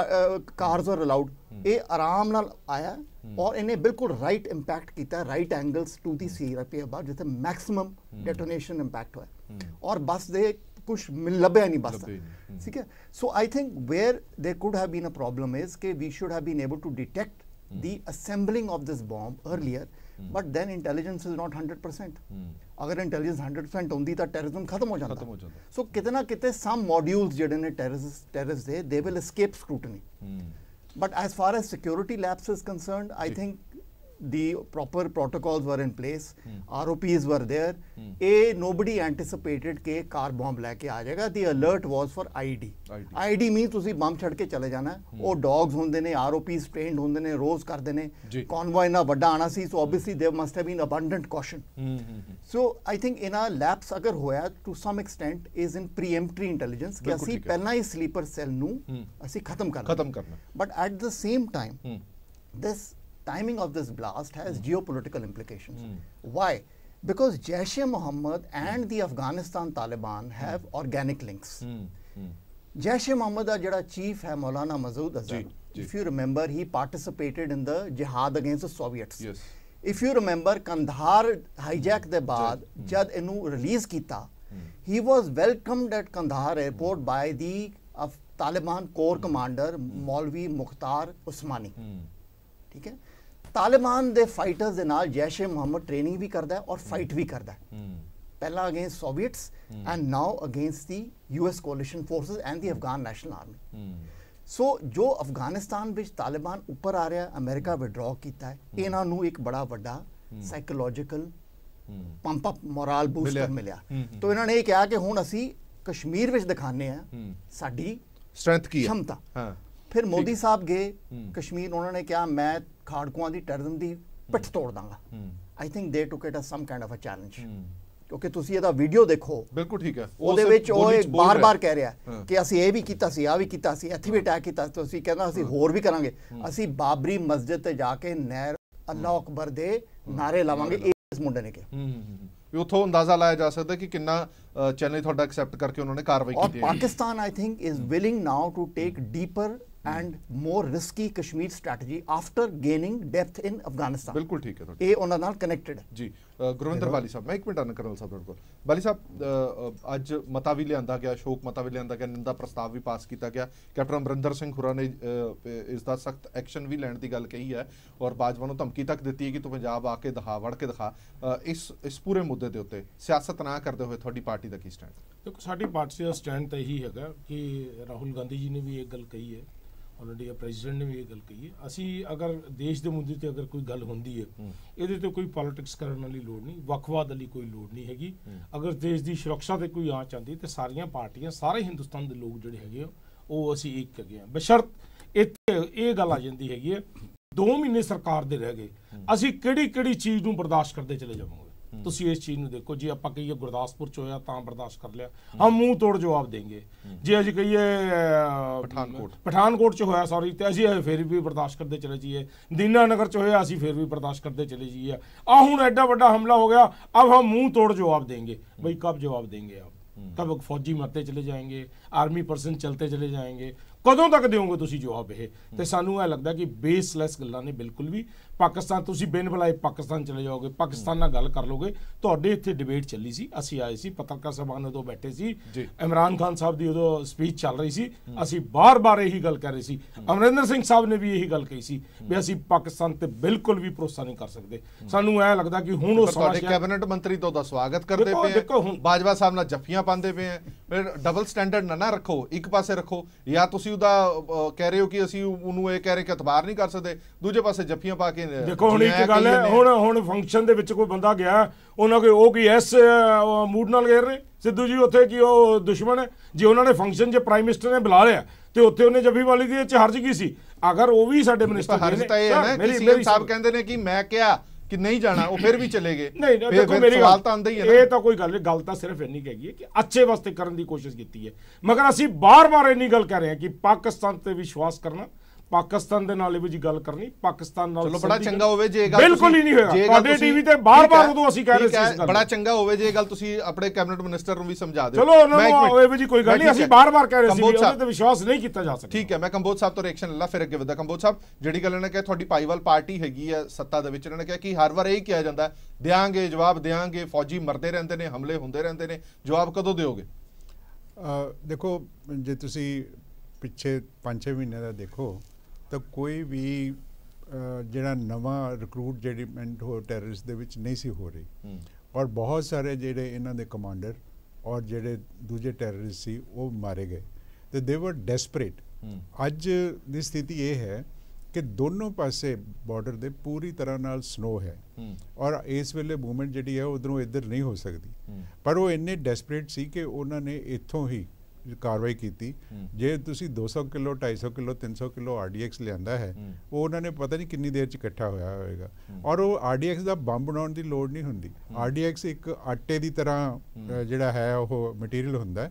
ਕਾਰਸ ਆਰ ਅਲਾਉਡ ਇਹ ਆਰਾਮ ਨਾਲ ਆਇਆ ਔਰ ਇਹਨੇ ਬਿਲਕੁਲ ਰਾਈਟ ਇੰਪੈਕਟ ਕੀਤਾ right angles to the CRP about ਜਿੱਥੇ ਮੈਕਸਿਮਮ ਡੈਟੋਨੇਸ਼ਨ ਇੰਪੈਕਟ ਹੋਇਆ ਔਰ ਬੱਸ ਦੇ ਕੁਛ ਲੱਭਿਆ ਨਹੀਂ ਬੱਸ ਠੀਕ ਹੈ so I think where there could have been a problem is कि we should have been able to detect the assembling of this bomb earlier but then intelligence is not 100% अगर intelligence 100% होंदी तो terrorism खत्म हो जाता so कितना कितने some modules जेडे ने terrorists they will escape scrutiny but as far as security lapse is concerned I think the proper protocols were in place ROPs were there nobody anticipated कि car bomb लेके आ जाएगा the alert was for ID means ਤੁਸੀਂ bomb ਛੱਡ ਕੇ ਚਲੇ ਜਾਣਾ ਉਹ dogs ਹੁੰਦੇ ਨੇ ROPs trained ਹੁੰਦੇ ਨੇ ਰੋਜ਼ ਕਰਦੇ ਨੇ convoy ਨਾ ਵੱਡਾ ਆਣਾ ਸੀ so obviously there must have been abundant caution so I think in a lapse ਅਗਰ ਹੋਇਆ to some extent is in preemptory intelligence ਕਿ ਅਸੀਂ ਪਹਿਲਾਂ ਹੀ sleeper cell ਨੂੰ ਅਸੀਂ ਖਤਮ ਕਰਨਾ but at the same time this timing of this blast has geopolitical implications. Why? Because Jaish-e-Mohammed and the Afghanistan Taliban have organic links. Jaish-e-Mohammed jada chief hai Maulana Masood Azhar. If you remember, he participated in the jihad against the Soviets. Yes. If you remember, Kandahar hijack de baad jad inu release kita, he was welcomed at Kandahar airport by the Taliban core commander Maulvi Mukhtar Usmani. ठीक है तालिबान दे fighters दे नाल जैश ए Mohammad training भी करता है और fight भी करता है पहला against Soviets and now against the US coalition forces and the Afghan National Army so जो अफगानिस्तान विच तालिबान ऊपर आ रहा अमेरिका विड्रॉ कीता है इन्हां नू एक बड़ा वड्डा psychological pump up moral booster मिलिया तो इन्होंने ये कहा कि हुण असी कश्मीर विच दिखाने आ साडी स्ट्रेंथ की क्षमता फिर मोदी साहब गए कश्मीर उन्होंने कहा मैं खाड़कुआं दी टेररिज्म दी पिठ तोड़ दांगा I think they took it as some kind of a challenge क्योंकि तुसी ਇਹਦਾ ਵੀਡੀਓ ਦੇਖੋ ਬਿਲਕੁਲ ਠੀਕ ਹੈ ਉਹਦੇ ਵਿੱਚ ਉਹ ਬਾਰ-ਬਾਰ ਕਹਿ ਰਿਹਾ ਕਿ ਅਸੀਂ ਇਹ ਵੀ ਕੀਤਾ ਸੀ ਆ ਵੀ ਕੀਤਾ ਸੀ ਇੱਥੇ ਵੀ ਅਟੈਕ ਕੀਤਾ ਸੀ ਅਸੀਂ ਕਹਿੰਦਾ ਅਸੀਂ ਹੋਰ ਵੀ ਕਰਾਂਗੇ ਅਸੀਂ ਬਾਬਰੀ ਮਸਜਿਦ ਤੇ ਜਾ ਕੇ ਨਹਿਰ ਅੱਲਾਹੁ ਅਕਬਰ ਦੇ ਨਾਰੇ ਲਾਵਾਂਗੇ ਇਸ ਮੁੰਡੇ ਨੇ ਕਿਹਾ ਵੀ ਉਥੋਂ ਅੰਦਾਜ਼ਾ ਲਾਇਆ ਜਾ ਸਕਦਾ ਕਿ ਕਿੰਨਾ ਚੈਨਲ ਤੁਹਾਡਾ ਐਕਸੈਪਟ ਕਰਕੇ ਉਹਨਾਂ ਨੇ ਕਾਰਵਾਈ ਕੀਤੀ ਹੈ ਔਰ Pakistan I think is willing now to take deeper and more risky Kashmir strategy after gaining depth in Afghanistan. बिल्कुल ठीक है ये उन्हां नाल connected है जी गुरविंदर बाली साहब मैं एक मिनट आना करनल साहब ਤੁਹਾਡੇ ਕੋਲ ਬਾਲੀ ਸਾਹਿਬ ਅੱਜ ਮਤਾ ਵੀ ਲਿਆਂਦਾ ਗਿਆ ਸ਼ੋਕ ਮਤਾ ਵੀ ਲਿਆਂਦਾ ਗਿਆ ਨਿੰਦਾ ਪ੍ਰਸਤਾਵ ਵੀ ਪਾਸ ਕੀਤਾ ਗਿਆ ਕੈਪਟਨ ਅਮਰਿੰਦਰ ਸਿੰਘ ਹੁਰਾਂ ਨੇ ਇਸ ਦਾ ਸਖਤ ਐਕਸ਼ਨ ਵੀ ਲੈਣ ਦੀ ਗੱਲ ਕਹੀ ਹੈ ਔਰ ਬਾਜਵਾ ਨੂੰ ਧਮਕੀ ਤੱਕ ਦਿੱਤੀ ਹੈ ਕਿ ਤੂੰ ਪੰਜਾਬ ਆ ਕੇ ਦਿਖਾ ਵੜ ਕੇ ਦਿਖਾ ਇਸ ਪੂਰੇ ਮੁੱਦੇ ਦੇ ਉੱਤੇ ਸਿਆਸਤ ਨਾ ਕਰਦੇ ਹੋਏ ਤੁਹਾਡੀ ਪਾਰਟੀ ਦਾ ਕੀ ਸਟੈਂਡ ਦੇਖੋ ਸਾਡੀ ਪਾਰਟੀ ਦਾ ਸਟੈਂਡ ਤਾਂ ਇਹੀ ਹੈਗਾ ਕਿ ਰਾਹੁਲ ਗਾਂਧੀ ਜੀ ਨੇ ਵੀ ਇਹ ਗੱਲ ਕਹੀ ਹੈ ऑलरेडी प्रेजिडेंट ने भी ये गल कही है असी अगर देश के मुद्दे ते अगर कोई गल होंदी है ये तो कोई पॉलिटिक्स करने वाली लोड़ नहीं वक्फवाद वाली कोई लोड़ नहीं हैगी अगर देश की सुरक्षा ते कोई आँच आती तो सारिया पार्टियां सारे हिंदुस्तान के लोग जोड़े है वो असी एक हैगे बशर्त इत्थे ये गल आ जाती हैगी 2 महीने सरकार दे रह गए असी किहड़ी चीज़ नूं बर्दाश्त करते चले जावांगे ਤੁਸੀਂ ਇਸ ਚੀਜ਼ ਨੂੰ ਦੇਖੋ ਜੇ ਆਪਾਂ ਕਹੀਏ ਗੁਰਦਾਸਪੁਰ ਚ ਹੋਇਆ ਤਾਂ ਬਰਦਾਸ਼ਤ ਕਰ ਲਿਆ ਹਮ ਮੂੰਹ ਤੋੜ ਜਵਾਬ ਦੇਂਗੇ ਜੇ ਅਸੀਂ ਕਹੀਏ ਪਠਾਨਕੋਟ ਚ ਹੋਇਆ ਸੌਰੀ ਤੇ ਅਸੀਂ ਫਿਰ ਵੀ ਬਰਦਾਸ਼ਤ ਕਰਦੇ ਚਲੇ ਜਾਈਏ ਦੀਨਾਨਗਰ ਚ ਹੋਇਆ ਅਸੀਂ ਫਿਰ ਵੀ ਬਰਦਾਸ਼ਤ ਕਰਦੇ ਚਲੇ ਜਾਈਏ ਆ ਹੁਣ ਐਡਾ ਵੱਡਾ ਹਮਲਾ ਹੋ ਗਿਆ अब हम मुंह तोड़ जवाब देंगे भाई कब जवाब देंगे आप कब फौजी मरते चले जाएंगे आर्मी पर्सन चलते चले जाएंगे ਕਦੋਂ ਤੱਕ ਦਿਓਗੇ ਤੁਸੀਂ ਜਵਾਬ? ਇਹ ਤੇ ਸਾਨੂੰ ਇਹ ਲੱਗਦਾ ਕਿ ਬੇਸਲੈਸ ਗੱਲਾਂ ਨੇ ਬਿਲਕੁਲ ਵੀ। ਪਾਕਿਸਤਾਨ ਤੁਸੀਂ ਬਿਨ ਬੁਲਾਏ ਪਾਕਿਸਤਾਨ ਚਲੇ ਜਾਓਗੇ, ਪਾਕਿਸਤਾਨ ਨਾਲ ਗੱਲ ਕਰ ਲੋਗੇ। ਤੁਹਾਡੇ ਇੱਥੇ ਡਿਬੇਟ ਚੱਲੀ ਸੀ, ਅਸੀਂ ਆਏ ਸੀ, ਪੱਤਰਕਾਰ ਸਭਾ ਉਦੋਂ ਬੈਠੇ ਸੀ, ਇਮਰਾਨ ਖਾਨ ਸਾਹਿਬ ਦੀ ਉਦੋਂ ਸਪੀਚ ਚੱਲ ਰਹੀ ਸੀ, ਅਸੀਂ ਬਾਰ-ਬਾਰ ਇਹੀ ਗੱਲ ਕਰ ਰਹੇ ਸੀ। ਅਮਰਿੰਦਰ ਸਿੰਘ ਸਾਹਿਬ ਨੇ ਵੀ ਇਹੀ ਗੱਲ ਕਹੀ ਸੀ ਵੀ ਅਸੀਂ ਪਾਕਿਸਤਾਨ ਤੇ ਬਿਲਕੁਲ ਵੀ ਭਰੋਸਾ ਨਹੀਂ ਕਰ ਸਕਦੇ। ਸਾਨੂੰ ਇਹ ਲੱਗਦਾ ਕਿ ਹੁਣ ਉਹ ਤੁਹਾਡੇ ਕੈਬਨਿਟ ਮੰਤਰੀ ਤੋਂ ਦਾ ਸਵਾਗਤ ਕਰਦੇ ਪਏ ਆ, ਬਾਜਵਾ ਸਾਹਿਬ ਨਾਲ ਜੱਫੀਆਂ ਪਾਉਂਦੇ ਪਏ ਆ। ਫਿਰ ਡਬਲ ਸਟੈਂਡਰਡ ਨਾ ਰੱਖੋ, ਇੱਕ ਪਾਸੇ ਰੱਖੋ। ਜਾਂ ਤੁਸੀਂ ਉਹਦਾ ਕਹਿ ਰਹੇ ਹੋ ਕਿ ਅਸੀਂ ਉਹਨੂੰ ਇਹ ਕਹਿ ਰਹੇ ਕਿ ਇਤਬਾਰ ਨਹੀਂ ਕਰ ਸਕਦੇ, ਦੂਜੇ ਪਾਸੇ ਜੱਫੀਆਂ ਪਾ ਕੇ। ਦੇਖੋ ਹੁਣ ਇੱਕ ਗੱਲ ਹੈ, ਹੁਣ ਫੰਕਸ਼ਨ ਦੇ ਵਿੱਚ ਕੋਈ ਬੰਦਾ ਗਿਆ, ਉਹਨਾਂ ਕੋਈ ਉਹ ਕੀ ਇਸ ਮੂਡ ਨਾਲ ਗਏ ਰਹੇ ਸਿੱਧੂ ਜੀ ਉੱਥੇ ਕਿ ਉਹ ਦੁਸ਼ਮਣ ਹੈ? ਜੇ ਉਹਨਾਂ ਨੇ ਫੰਕਸ਼ਨ 'ਚ ਪ੍ਰਾਈਮ ਮਿਨਿਸਟਰ ਨੇ ਬੁਲਾ ਲਿਆ ਤੇ ਉੱਥੇ ਉਹਨੇ ਜੱਫੀ ਵਾਲੀ ਦੀ ਹਰਜ ਕੀ ਸੀ? ਅਗਰ ਉਹ ਵੀ ਸਾਡੇ ਮਿਨਿਸਟਰ ਮੇਰੀ ਸਾਹਿਬ ਕਹਿੰਦੇ ਨੇ ਕਿ ਮੈਂ ਕਿਹਾ ਕਿ ਨਹੀਂ ਜਾਣਾ, ਉਹ ਫਿਰ ਵੀ ਚਲੇ ਗਏ। ਨਹੀਂ ਦੇਖੋ ਮੇਰੀ ਗੱਲ ਤਾਂ ਆਉਂਦਾ ਹੀ ਹੈ, ਇਹ ਤਾਂ ਕੋਈ ਗੱਲ ਨਹੀਂ। ਗੱਲ ਤਾਂ ਸਿਰਫ ਇੰਨੀ ਹੈਗੀ ਹੈ ਕਿ ਅੱਛੇ ਵਾਸਤੇ ਕਰਨ ਦੀ ਕੋਸ਼ਿਸ਼ ਕੀਤੀ ਹੈ, ਮਗਰ ਅਸੀਂ ਬਾਰ-ਬਾਰ ਇੰਨੀ ਗੱਲ ਕਰ ਰਹੇ ਹਾਂ ਕਿ ਪਾਕਿਸਤਾਨ ਤੇ ਵਿਸ਼ਵਾਸ ਕਰਨਾ, ਪਾਕਿਸਤਾਨ ਦੇ ਨਾਲ ਇਹ ਵੀ ਗੱਲ ਕਰਨੀ, ਪਾਕਿਸਤਾਨ ਨਾਲ ਚਲੋ ਬੜਾ ਚੰਗਾ ਹੋਵੇ ਜੇ ਇਹ ਗੱਲ ਬਿਲਕੁਲ ਹੀ ਨਹੀਂ ਹੋਇਆ। ਤੁਹਾਡੇ ਟੀਵੀ ਤੇ ਬਾਰ-ਬਾਰ ਉਦੋਂ ਅਸੀਂ ਕਹਿ ਰਹੇ ਸੀ ਇਸ ਗੱਲ, ਬੜਾ ਚੰਗਾ ਹੋਵੇ ਜੇ ਇਹ ਗੱਲ ਤੁਸੀਂ ਆਪਣੇ ਕੈਬਨਿਟ ਮਿਨਿਸਟਰ ਨੂੰ ਵੀ ਸਮਝਾ ਦਿਓ। ਚਲੋ ਉਹਨਾਂ ਨੂੰ ਇਹ ਵੀ ਕੋਈ ਗੱਲ ਨਹੀਂ, ਅਸੀਂ ਬਾਰ-ਬਾਰ ਕਹਿ ਰਹੇ ਸੀ ਉਹਦੇ ਤੇ ਵਿਸ਼ਵਾਸ ਨਹੀਂ ਕੀਤਾ ਜਾ ਸਕਦਾ। ਠੀਕ ਹੈ, ਮੈਂ ਕੰਬੋਜ ਸਾਹਿਬ ਤੋਂ ਰਿਐਕਸ਼ਨ ਲੈ ਲਾ, ਫਿਰ ਅੱਗੇ ਵਧਦਾ। ਕੰਬੋਜ ਸਾਹਿਬ, ਜਿਹੜੀ ਗੱਲ ਇਹਨਾਂ ਕਿਹਾ ਤੁਹਾਡੀ ਭਾਈਵਾਲ ਪਾਰਟੀ ਹੈਗੀ ਹੈ ਸੱਤਾ ਦੇ ਵਿੱਚ, ਇਹਨਾਂ ਨੇ ਕਿਹਾ ਕਿ ਹਰ ਵਾਰ ਇਹ ਕਿਹਾ ਜਾਂਦਾ ਦਿਆਂਗੇ, ਜਵਾਬ ਦਿਆਂਗੇ, ਫੌਜੀ ਮਰਦੇ ਰਹਿੰਦੇ ਨੇ, ਹਮਲੇ ਹੁੰਦੇ ਰਹਿੰਦੇ ਨੇ, ਜਵਾਬ ਕਦੋਂ ਦਿਓਗੇ? ਦੇਖੋ ਜੇ ਤੁਸੀਂ ਪਿੱਛੇ 5-6 ਮਹੀਨੇ ਦਾ ਦੇਖੋ ਤਾਂ ਕੋਈ ਵੀ ਜਿਹੜਾ ਨਵਾਂ ਰਿਕਰੂਟ ਜਿਹੜੀਮੈਂਟ ਹੋ ਟੈਰਰਿਸਟ ਦੇ ਵਿੱਚ ਨਹੀਂ ਸੀ ਹੋ ਰਹੀ, ਔਰ ਬਹੁਤ ਸਾਰੇ ਜਿਹੜੇ ਇਹਨਾਂ ਦੇ ਕਮਾਂਡਰ ਔਰ ਜਿਹੜੇ ਦੂਜੇ ਟੈਰਰਿਸਟ ਸੀ ਉਹ ਮਾਰੇ ਗਏ ਤੇ ਦੇ ਵਰ ਡੈਸਪਰੇਟ। ਅੱਜ ਦੀ ਸਥਿਤੀ ਇਹ ਹੈ ਕਿ ਦੋਨੋਂ ਪਾਸੇ ਬਾਰਡਰ ਦੇ ਪੂਰੀ ਤਰ੍ਹਾਂ ਨਾਲ ਸਨੋ ਹੈ ਔਰ ਇਸ ਵੇਲੇ ਮੂਵਮੈਂਟ ਜਿਹੜੀ ਹੈ ਉਧਰੋਂ ਇੱਧਰ ਨਹੀਂ ਹੋ ਸਕਦੀ, ਪਰ ਉਹ ਇੰਨੇ ਡੈਸਪਰੇਟ ਸੀ ਕਿ ਉਹਨਾਂ ਨੇ ਇੱਥੋਂ ਹੀ ਕਾਰਵਾਈ ਕੀਤੀ। ਜੇ ਤੁਸੀਂ 200 ਕਿਲੋ 250 ਕਿਲੋ 300 ਕਿਲੋ RDX ਲਿਆਂਦਾ ਹੈ, ਉਹ ਉਹਨਾਂ ਨੇ ਪਤਾ ਨਹੀਂ ਕਿੰਨੀ ਦੇਰ 'ਚ ਇਕੱਠਾ ਹੋਇਆ ਹੋਏਗਾ। ਔਰ ਉਹ RDX ਦਾ ਬੰਬ ਬਣਾਉਣ ਦੀ ਲੋੜ ਨਹੀਂ ਹੁੰਦੀ। RDX ਇੱਕ ਆਟੇ ਦੀ ਤਰ੍ਹਾਂ ਜਿਹੜਾ ਹੈ ਉਹ ਮਟੀਰੀਅਲ ਹੁੰਦਾ,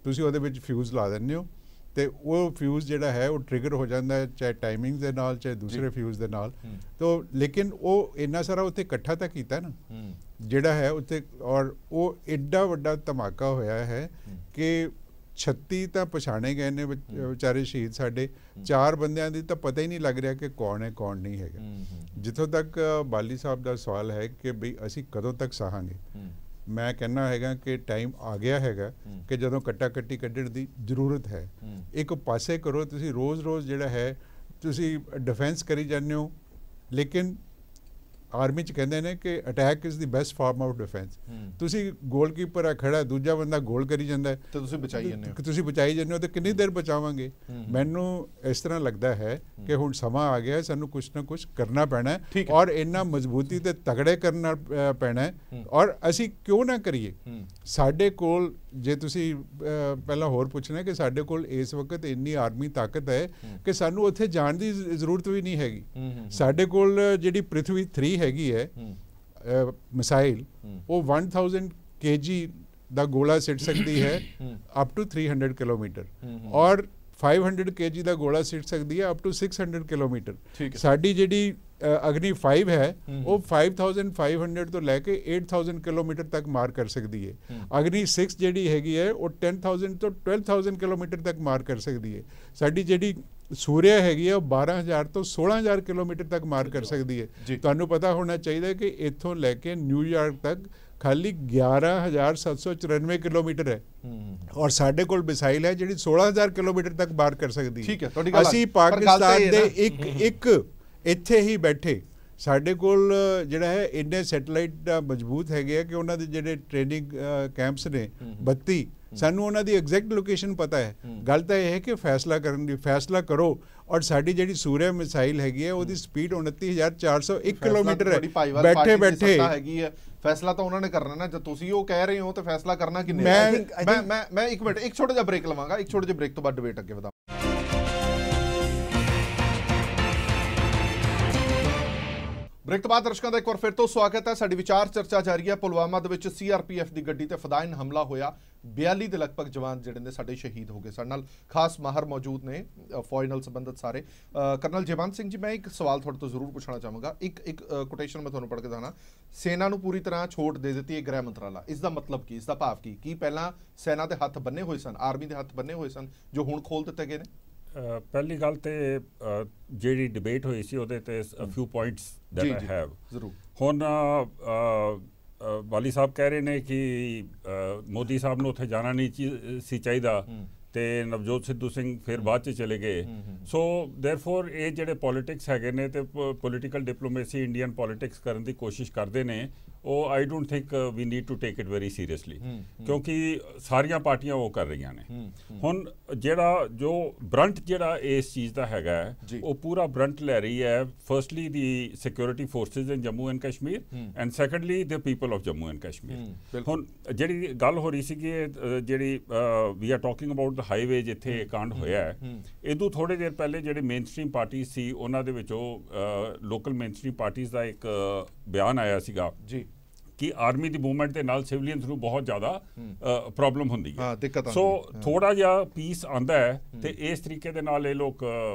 ਤੁਸੀਂ ਉਹਦੇ ਵਿੱਚ ਫਿਊਜ਼ ਲਾ ਦਿੰਦੇ ਹੋ ਤੇ ਉਹ ਫਿਊਜ਼ ਜਿਹੜਾ ਹੈ ਉਹ ਟ੍ਰਿਗਰ ਹੋ ਜਾਂਦਾ ਹੈ, ਚਾਹੇ ਟਾਈਮਿੰਗ ਦੇ ਨਾਲ ਚਾਹੇ ਦੂਸਰੇ ਫਿਊਜ਼ ਦੇ ਨਾਲ। ਤੋ ਲੇਕਿਨ ਉਹ ਇੰਨਾ ਸਾਰਾ ਉੱਥੇ ਇਕੱਠਾ ਤਾਂ ਕੀਤਾ ਨਾ ਜਿਹੜਾ ਹੈ ਉੱਥੇ, ਔਰ ਉਹ ਐਡਾ ਵੱਡਾ ਧਮਾਕਾ ਹੋਇਆ ਹੈ ਕਿ 36 ਤਾਂ ਪਛਾਣੇ ਗਏ ਨੇ ਵਿਚਾਰੇ ਸ਼ਹੀਦ ਸਾਡੇ, 4 ਬੰਦਿਆਂ ਦੀ ਤਾਂ ਪਤਾ ਹੀ ਨਹੀਂ ਲੱਗ ਰਿਹਾ ਕਿ ਕੌਣ ਹੈ ਕੌਣ ਨਹੀਂ ਹੈਗਾ। ਜਿੱਥੋਂ ਤੱਕ ਬਾਲੀ ਸਾਹਿਬ ਦਾ ਸਵਾਲ ਹੈ ਕਿ ਬਈ ਅਸੀਂ ਕਦੋਂ ਤੱਕ ਸਹਾਂਗੇ, ਮੈਂ ਕਹਿਣਾ ਹੈਗਾ ਕਿ ਟਾਈਮ ਆ ਗਿਆ ਹੈਗਾ ਕਿ ਜਦੋਂ ਕੱਟੀ ਕੱਢਣ ਦੀ ਜ਼ਰੂਰਤ ਹੈ। ਇੱਕ ਪਾਸੇ ਕਰੋ, ਤੁਸੀਂ ਰੋਜ਼ ਜਿਹੜਾ ਹੈ ਤੁਸੀਂ ਡਿਫੈਂਸ ਕਰੀ ਜਾਂਦੇ ਹੋ, ਲੇਕਿਨ ਆਰਮੀ 'ਚ ਕਹਿੰਦੇ ਨੇ ਕਿ attack is the best farm of defence. ਤੁਸੀਂ ਗੋਲਕੀਪਰ ਆ ਖੜਾ, ਦੂਜਾ ਬੰਦਾ ਗੋਲ ਕਰੀ ਜਾਂਦਾ ਹੈ ਤੇ ਤੁਸੀਂ ਬਚਾਈ ਜਾਂਦੇ ਹੋ ਤੇ ਕਿੰਨੀ ਦੇਰ ਬਚਾਵਾਂਗੇ? ਮੈਨੂੰ ਇਸ ਤਰ੍ਹਾਂ ਲੱਗਦਾ ਹੈ ਕਿ ਹੁਣ ਸਮਾਂ ਆ ਗਿਆ, ਸਾਨੂੰ ਕੁਛ ਨਾ ਕੁਛ ਕਰਨਾ ਪੈਣਾ ਔਰ ਇੰਨਾ ਮਜ਼ਬੂਤੀ ਤੇ ਤਗੜੇ ਕਰਨਾ ਪੈਣਾ। ਔਰ ਅਸੀਂ ਕਿਉਂ ਨਾ ਕਰੀਏ? ਸਾਡੇ ਕੋਲ, ਜੇ ਤੁਸੀਂ ਪਹਿਲਾਂ ਹੋਰ ਪੁੱਛਣਾ ਕਿ ਸਾਡੇ ਕੋਲ ਇਸ ਵਕਤ ਇੰਨੀ ਆਰਮੀ ਤਾਕਤ ਹੈ ਕਿ ਸਾਨੂੰ ਉੱਥੇ ਜਾਣ ਦੀ ਜ਼ਰੂਰਤ ਵੀ ਨਹੀਂ ਹੈਗੀ। ਸਾਡੇ ਕੋਲ ਜਿਹੜੀ ਪ੍ਰਿਥਵੀ 3 ਹੈਗੀ ਹੈ ਮਿਸਾਈਲ, ਉਹ 1000 kg ਦਾ ਗੋਲਾ ਸਿੱਟ ਸਕਦੀ ਹੈ ਅਪ ਟੂ 300 ਕਿਲੋਮੀਟਰ, ਔਰ 500 kg ਦਾ ਗੋਲਾ ਸਿੱਟ ਸਕਦੀ ਹੈ ਅਪ ਟੂ 600 ਕਿਲੋਮੀਟਰ। ਸਾਡੀ ਜਿਹੜੀ ਅਗਨੀ 5 ਹੈ ਉਹ 5500 ਤੋਂ ਲੈ ਕੇ 8000 ਕਿਲੋਮੀਟਰ ਤੱਕ ਮਾਰ ਕਰ ਸਕਦੀ ਹੈ। ਅਗਨੀ 6 ਜਿਹੜੀ ਹੈਗੀ ਹੈ ਉਹ 10000 ਤੋਂ 12000 ਕਿਲੋਮੀਟਰ ਤੱਕ ਮਾਰ ਕਰ ਸਕਦੀ ਹੈ। ਸਾਡੀ ਜਿਹੜੀ ਸੂਰਿਆ ਹੈਗੀ ਹੈ ਉਹ 12000 ਤੋਂ 16000 ਕਿਲੋਮੀਟਰ ਤੱਕ ਮਾਰ ਕਰ ਸਕਦੀ ਹੈ। ਤੁਹਾਨੂੰ ਪਤਾ ਹੋਣਾ ਚਾਹੀਦਾ ਕਿ ਇੱਥੋਂ ਲੈ ਕੇ ਨਿਊਯਾਰਕ ਤੱਕ ਖਾਲੀ 11794 ਕਿਲੋਮੀਟਰ ਹੈ ਔਰ ਸਾਡੇ ਕੋਲ ਮਿਸਾਈਲ ਹੈ ਜਿਹੜੀ 16000 ਕਿਲੋਮੀਟਰ ਤੱਕ ਮਾਰ ਕਰ ਸਕਦੀ ਹੈ। ਅਸੀਂ ਪਾਕਿਸਤਾਨ ਦੇ ਇੱਕ ਇੱਥੇ ਹੀ ਬੈਠੇ, ਸਾਡੇ ਕੋਲ ਜਿਹੜਾ ਹੈ ਇੰਨੇ ਸੈਟੇਲਾਈਟ ਮਜ਼ਬੂਤ ਹੈਗੇ ਆ ਕਿ ਉਹਨਾਂ ਦੇ ਜਿਹੜੇ ਟ੍ਰੇਨਿੰਗ ਕੈਂਪਸ ਨੇ 32, ਸਾਨੂੰ ਉਹਨਾਂ ਦੀ ਐਗਜ਼ੈਕਟ ਲੋਕੇਸ਼ਨ ਪਤਾ ਹੈ। ਗੱਲ ਤਾਂ ਇਹ ਹੈ ਕਿ ਫੈਸਲਾ ਕਰੋ। ਔਰ ਸਾਡੀ ਜਿਹੜੀ ਸੂਰਿਆ ਮਿਸਾਈਲ ਹੈਗੀ ਹੈ ਉਹਦੀ ਸਪੀਡ 29401 ਕਿਲੋਮੀਟਰ ਹੈ। ਬੈਠੇ ਹੈਗੀ ਹੈ, ਫੈਸਲਾ ਤਾਂ ਉਹਨਾਂ ਨੇ ਕਰਨਾ ਨਾ। ਜਦ ਤੁਸੀਂ ਉਹ ਕਹਿ ਰਹੇ ਹੋ ਤਾਂ ਫੈਸਲਾ ਕਰਨਾ ਕਿੰਨੇ? ਮੈਂ ਇੱਕ ਮਿੰਟ, ਇੱਕ ਛੋਟਾ ਜਿਹਾ ਬ੍ਰੇਕ ਲਵਾਂਗਾ, ਇੱਕ ਛੋਟੇ ਜਿਹੇ ਬ੍ਰੇਕ ਤੋਂ ਬਾਅਦ ਡਿਬੇਟ ਅੱਗੇ ਵਧਾਵਾਂਗੇ। ਬ੍ਰੇਕ ਤੋਂ ਬਾਅਦ ਦਰਸ਼ਕਾਂ ਦਾ ਇੱਕ ਵਾਰ ਫਿਰ ਤੋਂ ਸਵਾਗਤ ਹੈ। ਸਾਡੀ ਵਿਚਾਰ ਚਰਚਾ ਜਾਰੀ ਹੈ। ਪੁਲਵਾਮਾ ਦੇ ਵਿੱਚ CRPF ਦੀ ਗੱਡੀ ਤੇ ਫਦਾਇਨ ਹਮਲਾ ਹੋਇਆ, 42 ਦੇ ਲਗਭਗ ਜਵਾਨ ਜਿਹੜੇ ਨੇ ਸਾਡੇ ਸ਼ਹੀਦ ਹੋ ਗਏ। ਸਾਡੇ ਨਾਲ ਖਾਸ ਮਾਹਰ ਮੌਜੂਦ ਨੇ ਫੌਜ ਨਾਲ ਸੰਬੰਧਿਤ ਸਾਰੇ। ਕਰਨਲ ਜੈਵੰਤ ਸਿੰਘ ਜੀ, ਮੈਂ ਇੱਕ ਸਵਾਲ ਤੁਹਾਡੇ ਤੋਂ ਜ਼ਰੂਰ ਪੁੱਛਣਾ ਚਾਹਾਂਗਾ। ਇੱਕ ਕੋਟੇਸ਼ਨ ਮੈਂ ਤੁਹਾਨੂੰ ਪੜ੍ਹ ਕੇ ਦੱਸਣਾ, ਸੈਨਾ ਨੂੰ ਪੂਰੀ ਤਰ੍ਹਾਂ ਛੋਟ ਦੇ ਦਿੱਤੀ ਹੈ ਗ੍ਰਹਿ ਮੰਤਰਾਲਾ। ਇਸ ਦਾ ਮਤਲਬ ਕੀ, ਇਸ ਦਾ ਭਾਵ ਕੀ? ਪਹਿਲਾਂ ਸੈਨਾ ਦੇ ਹੱਥ ਬੰਨੇ ਹੋਏ ਸਨ, ਆਰਮੀ ਦੇ ਹੱਥ ਬੰਨੇ ਹੋਏ ਸਨ, ਜੋ ਹੁਣ ਖੋਲ ਦਿੱਤੇ ਗਏ ਨੇ? ਪਹਿਲੀ ਗੱਲ ਤੇ ਜਿਹੜੀ ਡਿਬੇਟ ਹੋਈ ਸੀ ਉਹਦੇ ਤੇ ਫਿਊ ਪੁਆਇੰਟਸ ਦੈਟ ਆਈ ਹੈਵ ਜ਼ਰੂਰ। ਹੁਣ ਵਾਲੀ ਸਾਹਿਬ ਕਹਿ ਰਹੇ ਨੇ ਕਿ ਮੋਦੀ ਸਾਹਿਬ ਨੂੰ ਉੱਥੇ ਜਾਣਾ ਨਹੀਂ ਸੀ ਚਾਹੀਦਾ ਤੇ ਨਵਜੋਤ ਸਿੱਧੂ ਸਿੰਘ ਫਿਰ ਬਾਅਦ ਚ ਚਲੇ ਗਏ। ਸੋ ਦੇਅਰਫੋਰ ਇਹ ਜਿਹੜੇ ਪੋਲਿਟਿਕਸ ਹੈਗੇ ਨੇ ਤੇ ਪੋਲੀਟੀਕਲ ਡਿਪਲੋਮੇਸੀ ਇੰਡੀਅਨ ਪੋਲਿਟਿਕਸ ਕਰਨ ਦੀ ਕੋਸ਼ਿਸ਼ ਕਰਦੇ ਨੇ, ਉਹ I don't think we need to take it very seriously, ਕਿਉਂਕਿ ਸਾਰੀਆਂ ਪਾਰਟੀਆਂ ਉਹ ਕਰ ਰਹੀਆਂ ਨੇ। ਹੁਣ ਜਿਹੜਾ ਜੋ ਬਰੰਟ ਜਿਹੜਾ ਇਸ ਚੀਜ਼ ਦਾ ਹੈਗਾ ਉਹ ਪੂਰਾ ਬਰੰਟ ਲੈ ਰਹੀ ਹੈ firstly the security forces in Jammu and Kashmir and secondly the people of Jammu and Kashmir. ਹੁਣ ਜਿਹੜੀ ਗੱਲ ਹੋ ਰਹੀ ਸੀ ਕਿ ਜਿਹੜੀ we are talking about the highway ਜਿੱਥੇ ਕਾਂਡ ਹੋਇਆ ਹੈ, ਇਹਦੋਂ ਥੋੜੇ ਦੇਰ ਪਹਿਲੇ ਜਿਹੜੇ ਮੇਨ ਸਟ੍ਰੀਮ ਪਾਰਟੀ ਸੀ ਉਹਨਾਂ ਦੇ ਵਿੱਚੋਂ ਲੋਕਲ ਮੇਨ ਸਟ੍ਰੀਮ ਪਾਰਟੀਜ਼ ਦਾ ਇੱਕ ਬਿਆਨ ਆਇਆ ਸੀਗਾ ਜੀ ਕਿ ਆਰਮੀ ਦੀ ਮੂਵਮੈਂਟ ਦੇ ਨਾਲ ਸਿਵਲੀਅਨਸ ਨੂੰ ਬਹੁਤ ਜ਼ਿਆਦਾ ਪ੍ਰੋਬਲਮ ਹੁੰਦੀ ਹੈ। ਸੋ ਥੋੜਾ ਜਿਹਾ ਪੀਸ ਆਂਦਾ ਹੈ ਤੇ ਇਸ ਤਰੀਕੇ ਦੇ ਨਾਲ ਇਹ ਲੋਕ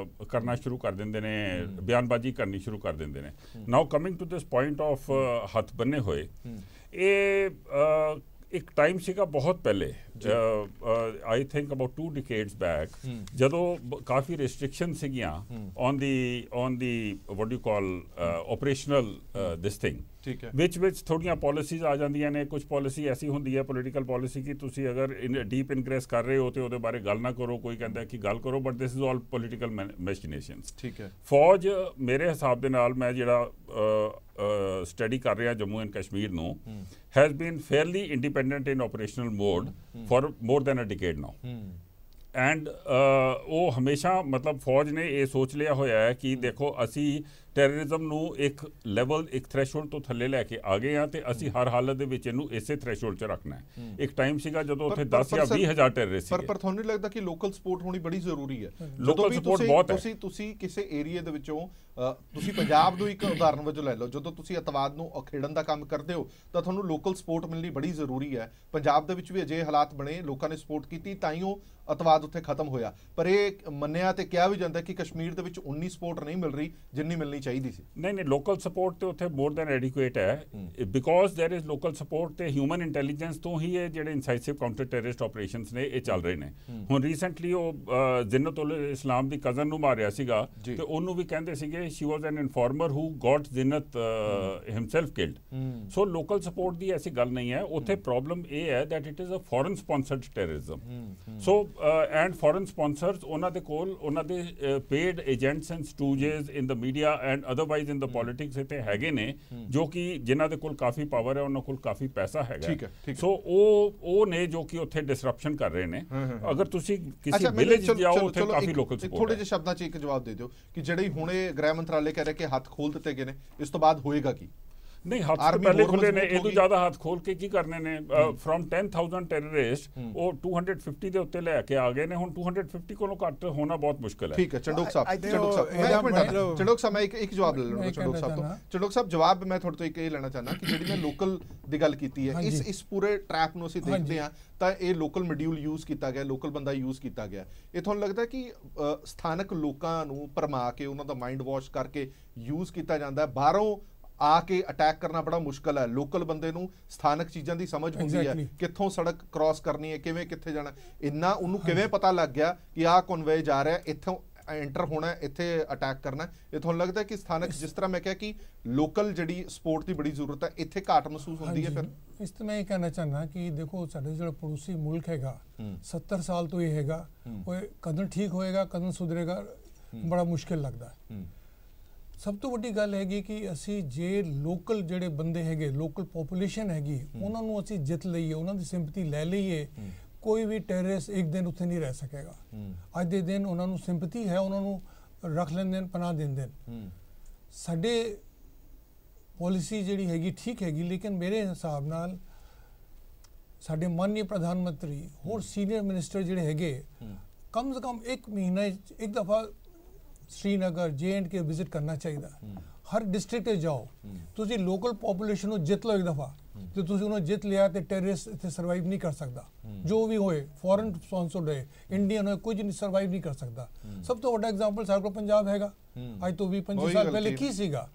ਕਰਨਾ ਸ਼ੁਰੂ ਕਰ ਦਿੰਦੇ ਨੇ, ਬਿਆਨਬਾਜ਼ੀ ਕਰਨੀ ਸ਼ੁਰੂ ਕਰ ਦਿੰਦੇ ਨੇ। Now coming to this point of ਹੱਥ ਬੰਨੇ ਹੋਏ, ਇਹ ਇੱਕ ਟਾਈਮ ਸੀਗਾ ਬਹੁਤ ਪਹਿਲੇ, I think about 2 decades back, ਜਦੋਂ ਕਾਫੀ ਰਿਸਟ੍ਰਿਕਸ਼ਨ ਸੀਗੀਆਂ on the what do call operational this thing, ਵਿੱਚ ਥੋੜੀਆਂ ਪਾਲਿਸੀਜ਼ ਆ ਜਾਂਦੀਆਂ ਨੇ। ਕੁਝ ਪਾਲਿਸੀ ਐਸੀ ਹੁੰਦੀ ਹੈ ਪੋਲੀਟੀਕਲ ਪਾਲਿਸੀ ਕਿ ਤੁਸੀਂ ਅਗਰ ਡੀਪ ਇਨਕਰੈਸ ਕਰ ਰਹੇ ਹੋ ਤੇ ਉਹਦੇ ਬਾਰੇ ਗੱਲ ਨਾ ਕਰੋ, ਕੋਈ ਕਹਿੰਦਾ ਕਿ ਗੱਲ ਕਰੋ, but this is all political machinations. ਠੀਕ ਹੈ, ਫੌਜ ਮੇਰੇ ਹਿਸਾਬ ਦੇ ਨਾਲ ਮੈਂ ਜਿਹੜਾ ਸਟੱਡੀ ਕਰ ਰਿਹਾ ਜੰਮੂ ਐਂਡ ਕਸ਼ਮੀਰ ਨੂੰ, has been fairly independent in operational mode for more than a decade now. And ਉਹ ਹਮੇਸ਼ਾ ਮਤਲਬ ਫੌਜ ਨੇ ਇਹ ਸੋਚ ਲਿਆ ਹੋਇਆ ਹੈ ਕਿ ਦੇਖੋ ਅਸੀਂ ਟੈਰਰਿਜ਼ਮ ਨੂੰ ਇੱਕ ਲੈਵਲ, ਇੱਕ ਥ੍ਰੈਸ਼ੋਲਡ ਤੋਂ ਥੱਲੇ ਲੈ ਕੇ ਆ ਗਏ ਹਾਂ ਤੇ ਅਸੀਂ ਹਰ ਹਾਲਤ ਦੇ ਵਿੱਚ ਇਹਨੂੰ ਇਸੇ ਥ੍ਰੈਸ਼ੋਲਡ 'ਚ ਰੱਖਣਾ ਹੈ। ਇੱਕ ਟਾਈਮ ਸੀਗਾ ਜਦੋਂ ਉੱਥੇ 10 ਜਾਂ 20 ਹਜ਼ਾਰ ਟੈਰਰਿਸਟ ਸੀਗੇ। ਪਰ ਤੁਹਾਨੂੰ ਨਹੀਂ ਲੱਗਦਾ ਕਿ ਲੋਕਲ ਸਪੋਰਟ ਹੋਣੀ ਬੜੀ ਜ਼ਰੂਰੀ ਹੈ? ਲੋਕਲ ਸਪੋਰਟ ਬਹੁਤ ਹੈ। ਤੁਸੀਂ ਕਿਸੇ ਏਰੀਆ ਦੇ ਵਿੱਚੋਂ, ਤੁਸੀਂ ਪੰਜਾਬ ਨੂੰ ਇੱਕ ਉਦਾਹਰਨ ਵਜੋਂ ਲੈ ਲਓ, ਜਦੋਂ ਤੁਸੀਂ ਅਤਵਾਦ ਨੂੰ ਅਖੇੜਨ ਦਾ ਕੰਮ ਕਰਦੇ ਹੋ ਤਾਂ ਤੁਹਾਨੂੰ ਲੋਕਲ ਸਪੋਰਟ ਮਿਲਣੀ ਬੜੀ ਜ਼ਰੂਰੀ ਹੈ। ਪੰਜਾਬ ਦੇ ਵਿੱਚ ਵੀ ਅਜਿਹੇ ਹਾਲਾਤ ਬਣੇ, ਲੋਕਾਂ ਨੇ ਸਪੋਰਟ ਕੀਤੀ ਤਾਂ ਹੀ ਉਹ ਅਤਵਾਦ ਉੱਥੇ ਖਤਮ ਹੋਇਆ। ਪਰ ਇਹ ਮੰਨਿਆ ਤੇ ਕਿਹਾ ਵੀ ਜਾਂਦਾ ਕਿ ਕਸ਼ਮੀਰ ਦੇ ਵਿੱਚ ਉਨੀ ਸਪੋਰਟ ਨਹੀਂ ਮਿਲ ਰਹੀ ਜਿੰਨੀ ਮਿਲਣੀ ਚਾਹੀਦੀ ਸੀ। ਨਹੀਂ, ਲੋਕਲ ਸਪੋਰਟ ਤੇ ਉੱਥੇ ਮੋਰ ਦੈਨ ਐਡਿਕੁਏਟ ਹੈ, because there is local support ਤੇ ਹਿਊਮਨ ਇੰਟੈਲੀਜੈਂਸ ਤੋਂ ਹੀ ਇਹ ਜਿਹੜੇ ਇਨਸਾਈਸਿਵ ਕਾਊਂਟਰ ਟੈਰਰਿਸਟ ਆਪਰੇਸ਼ਨਸ ਨੇ ਇਹ ਚੱਲ ਰਹੇ ਨੇ। ਹੁਣ ਰੀਸੈਂਟਲੀ ਉਹ ਜ਼ਿਨਤ ਉਲ ਇਸਲਾਮ ਦੀ ਕਜ਼ਨ ਨੂੰ ਮਾਰਿਆ ਸੀਗਾ ਤੇ ਉਹਨੂੰ ਵੀ ਕਹਿੰਦੇ ਸੀਗੇ she was an informer who got ਜ਼ਿਨਤ himself killed. So local support ਦੀ ਐਸੀ ਗੱਲ ਨਹੀਂ ਹੈ ਉੱਥੇ। ਪ੍ਰੋਬਲਮ ਇਹ ਹੈ that it is a foreign sponsored terrorism. So and foreign sponsors ਉਹਨਾਂ ਦੇ ਕੋਲ ਉਹਨਾਂ ਦੇ paid agents and stooges in the media and otherwise in the politics ਇੱਥੇ ਹੈਗੇ ਨੇ, ਜੋ ਕਿ ਜਿਨ੍ਹਾਂ ਦੇ ਕੋਲ ਕਾਫੀ ਪਾਵਰ ਹੈ, ਉਹਨਾਂ ਕੋਲ ਕਾਫੀ ਪੈਸਾ ਹੈਗਾ। ਸੋ ਉਹ ਨੇ ਜੋ ਕਿ ਉੱਥੇ ਡਿਸਰਪਸ਼ਨ ਕਰ ਰਹੇ ਨੇ। ਅਗਰ ਤੁਸੀਂ ਕਿਸੇ ਵਿਲੇਜ ਜਾਓ ਉੱਥੇ ਕਾਫੀ ਲੋਕਲ ਸਪੋਰਟ। ਥੋੜੇ ਜਿਹੇ ਸ਼ਬਦਾਂ 'ਚ ਇੱਕ ਜਵਾਬ ਦੇ ਦਿਓ ਕਿ ਜਿਹੜੇ ਹੁਣੇ ਗ੍ਰਹਿ ਮੰਤਰਾਲੇ ਕਹਿ ਰਿਹਾ ਕਿ ਹੱਥ ਖੋਲ ਦਿੱਤੇ ਗਏ ਨੇ, ਇਸ ਤੋਂ ਬਾਅਦ ਹੋਏਗਾ ਕੀ? ਨਹੀਂ, ਹੱਥ ਪਹਿਲੇ ਖੁੱਲੇ ਨੇ, ਇਹ ਤੋਂ ਜ਼ਿਆਦਾ ਹੱਥ ਖੋਲ ਕੇ ਕੀ ਕਰਨੇ ਨੇ? ਫਰੋਮ 10,000 ਟੈਰਰਿਸਟ ਉਹ 250 ਦੇ ਉੱਤੇ ਲੈ ਕੇ ਆ ਗਏ ਨੇ। ਹੁਣ 250 ਕੋਲੋਂ ਘੱਟ ਹੋਣਾ ਬਹੁਤ ਮੁਸ਼ਕਿਲ ਹੈ। ਠੀਕ ਹੈ ਚੰਡੋਕ ਸਾਹਿਬ, ਚੰਡੋਕ ਸਾਹਿਬ ਮੈਂ ਇੱਕ ਜਵਾਬ ਲੈ ਲੈਣਾ ਚੰਡੋਕ ਸਾਹਿਬ ਤੋਂ। ਚੰਡੋਕ ਸਾਹਿਬ, ਜਵਾਬ ਮੈਂ ਤੁਹਾਡੇ ਤੋਂ ਇੱਕ ਇਹ ਲੈਣਾ ਚਾਹੁੰਦਾ ਕਿ ਜਿਹੜੀ ਮੈਂ ਲੋਕਲ ਦੀ ਗੱਲ ਕੀਤੀ ਹੈ, ਇਸ ਪੂਰੇ ਟਰੈਪ ਨੂੰ ਅਸੀਂ ਦੇਖਦੇ ਹਾਂ ਤਾਂ ਇਹ ਲੋਕਲ ਮੋਡਿਊਲ ਯੂਜ਼ ਕੀਤਾ ਗਿਆ, ਲੋਕਲ ਬੰਦਾ ਯੂਜ਼ ਕੀਤਾ ਗਿਆ। ਇਹ ਤੁਹਾਨੂੰ ਲੱਗਦਾ ਕਿ ਸਥਾਨਕ ਲੋਕਾਂ ਨੂੰ ਭਰਮਾ ਕੇ ਉਹਨਾਂ ਦਾ ਮਾਈਂਡ ਵਾਸ਼ ਕਰਕੇ ਯੂਜ਼ ਕੀਤਾ ਜਾਂਦਾ? ਬਾਹਰੋਂ ਆ ਕੇ ਅਟੈਕ ਕਰਨਾ ਬੜਾ ਮੁਸ਼ਕਲ ਹੈ। ਲੋਕਲ ਬੰਦੇ ਨੂੰ ਸਥਾਨਕ ਚੀਜ਼ਾਂ ਦੀ ਸਮਝ ਹੁੰਦੀ ਹੈ, ਕਿੱਥੋਂ ਸੜਕ ਕ੍ਰਾਸ ਕਰਨੀ ਹੈ, ਕਿਵੇਂ ਕਿੱਥੇ ਜਾਣਾ, ਇੰਨਾ ਉਹਨੂੰ ਕਿਵੇਂ ਪਤਾ ਲੱਗ ਗਿਆ ਕਿ ਆਹ ਕਨਵੇ ਜਾ ਰਿਹਾ, ਇੱਥੋਂ ਐਂਟਰ ਹੋਣਾ, ਇੱਥੇ ਅਟੈਕ ਕਰਨਾ। ਇਹ ਤੁਹਾਨੂੰ ਲੱਗਦਾ ਕਿ ਸਥਾਨਕ, ਜਿਸ ਤਰ੍ਹਾਂ ਮੈਂ ਕਿਹਾ ਕਿ ਲੋਕਲ ਜਿਹੜੀ ਸਪੋਰਟ ਦੀ ਬੜੀ ਜ਼ਰੂਰਤ ਹੈ, ਇੱਥੇ ਘਾਟ ਮਹਿਸੂਸ ਹੁੰਦੀ ਹੈ? ਫਿਰ ਇਸ ਤੋਂ ਮੈਂ ਇਹ ਕਹਿਣਾ ਚਾਹੁੰਦਾ ਕਿ ਦੇਖੋ ਸਾਡੇ ਜਿਹੜਾ ਪੜੋਸੀ ਮੁਲਕ ਹੈਗਾ 70 ਸਾਲ ਤੋਂ ਇਹ ਹੈਗਾ, ਉਹ ਕਦੋਂ ਠੀਕ ਹੋਏਗਾ, ਕਦੋਂ ਸੁਧਰੇਗਾ, ਬੜਾ ਮੁਸ਼ਕਿਲ ਲੱਗਦਾ। ਸਭ ਤੋਂ ਵੱਡੀ ਗੱਲ ਹੈਗੀ ਕਿ ਅਸੀਂ ਜੇ ਲੋਕਲ ਜਿਹੜੇ ਬੰਦੇ ਹੈਗੇ, ਲੋਕਲ ਪੋਪੂਲੇਸ਼ਨ ਹੈਗੀ, ਉਹਨਾਂ ਨੂੰ ਅਸੀਂ ਜਿੱਤ ਲਈਏ, ਉਹਨਾਂ ਦੀ ਸਿੰਪੈਥੀ ਲੈ ਲਈਏ, ਕੋਈ ਵੀ ਟੈਰਰਿਸਟ ਇੱਕ ਦਿਨ ਉੱਥੇ ਨਹੀਂ ਰਹਿ ਸਕੇਗਾ। ਅੱਜ ਦੇ ਦਿਨ ਉਹਨਾਂ ਨੂੰ ਸਿੰਪੈਥੀ ਹੈ, ਉਹਨਾਂ ਨੂੰ ਰੱਖ ਲੈਂਦੇ ਨੇ, ਪਨਾਹ ਦਿੰਦੇ ਨੇ। ਸਾਡੇ ਪਾਲਿਸੀ ਜਿਹੜੀ ਹੈਗੀ ਠੀਕ ਹੈਗੀ, ਲੇਕਿਨ ਮੇਰੇ ਹਿਸਾਬ ਨਾਲ ਸਾਡੇ ਮਾਨਯ ਪ੍ਰਧਾਨ ਮੰਤਰੀ ਹੋਰ ਸੀਨੀਅਰ ਮਿਨਿਸਟਰ ਜਿਹੜੇ ਹੈਗੇ, ਕਮ ਸੇ ਕਮ ਇੱਕ ਮਹੀਨਾ ਇੱਕ ਦਫਾ श्रीनगर JNK विजिट करना चाहिए ਹਰ ਡਿਸਟ੍ਰਿਕਟ 'ਤੇ ਜਾਓ, ਤੁਸੀਂ ਲੋਕਲ ਪੋਪੂਲੇਸ਼ਨ ਨੂੰ ਜਿੱਤ ਲਓ ਇੱਕ ਦਫਾ, ਤੇ ਤੁਸੀਂ ਉਹਨੂੰ ਜਿੱਤ ਲਿਆ ਤੇ ਟੈਰਰਿਸਟ ਇੱਥੇ ਸਰਵਾਈਵ ਨਹੀਂ ਕਰ ਸਕਦਾ। ਜੋ ਵੀ ਹੋਏ, ਫੋਰਨ ਸਪਾਂਸਰਡ ਹੋਏ, ਇੰਡੀਅਨ ਹੋਏ, ਕੁਝ ਨਹੀਂ ਸਰਵਾਈਵ ਨਹੀਂ ਕਰ ਸਕਦਾ। ਸਭ ਤੋਂ ਵੱਡਾ ਐਗਜ਼ਾਮਪਲ ਸਾਡੇ ਕੋਲ ਪੰਜਾਬ ਹੈਗਾ। ਅੱਜ ਤੋਂ 20-25 ਸਾਲ ਪਹਿਲੇ ਕੀ ਸੀਗਾ?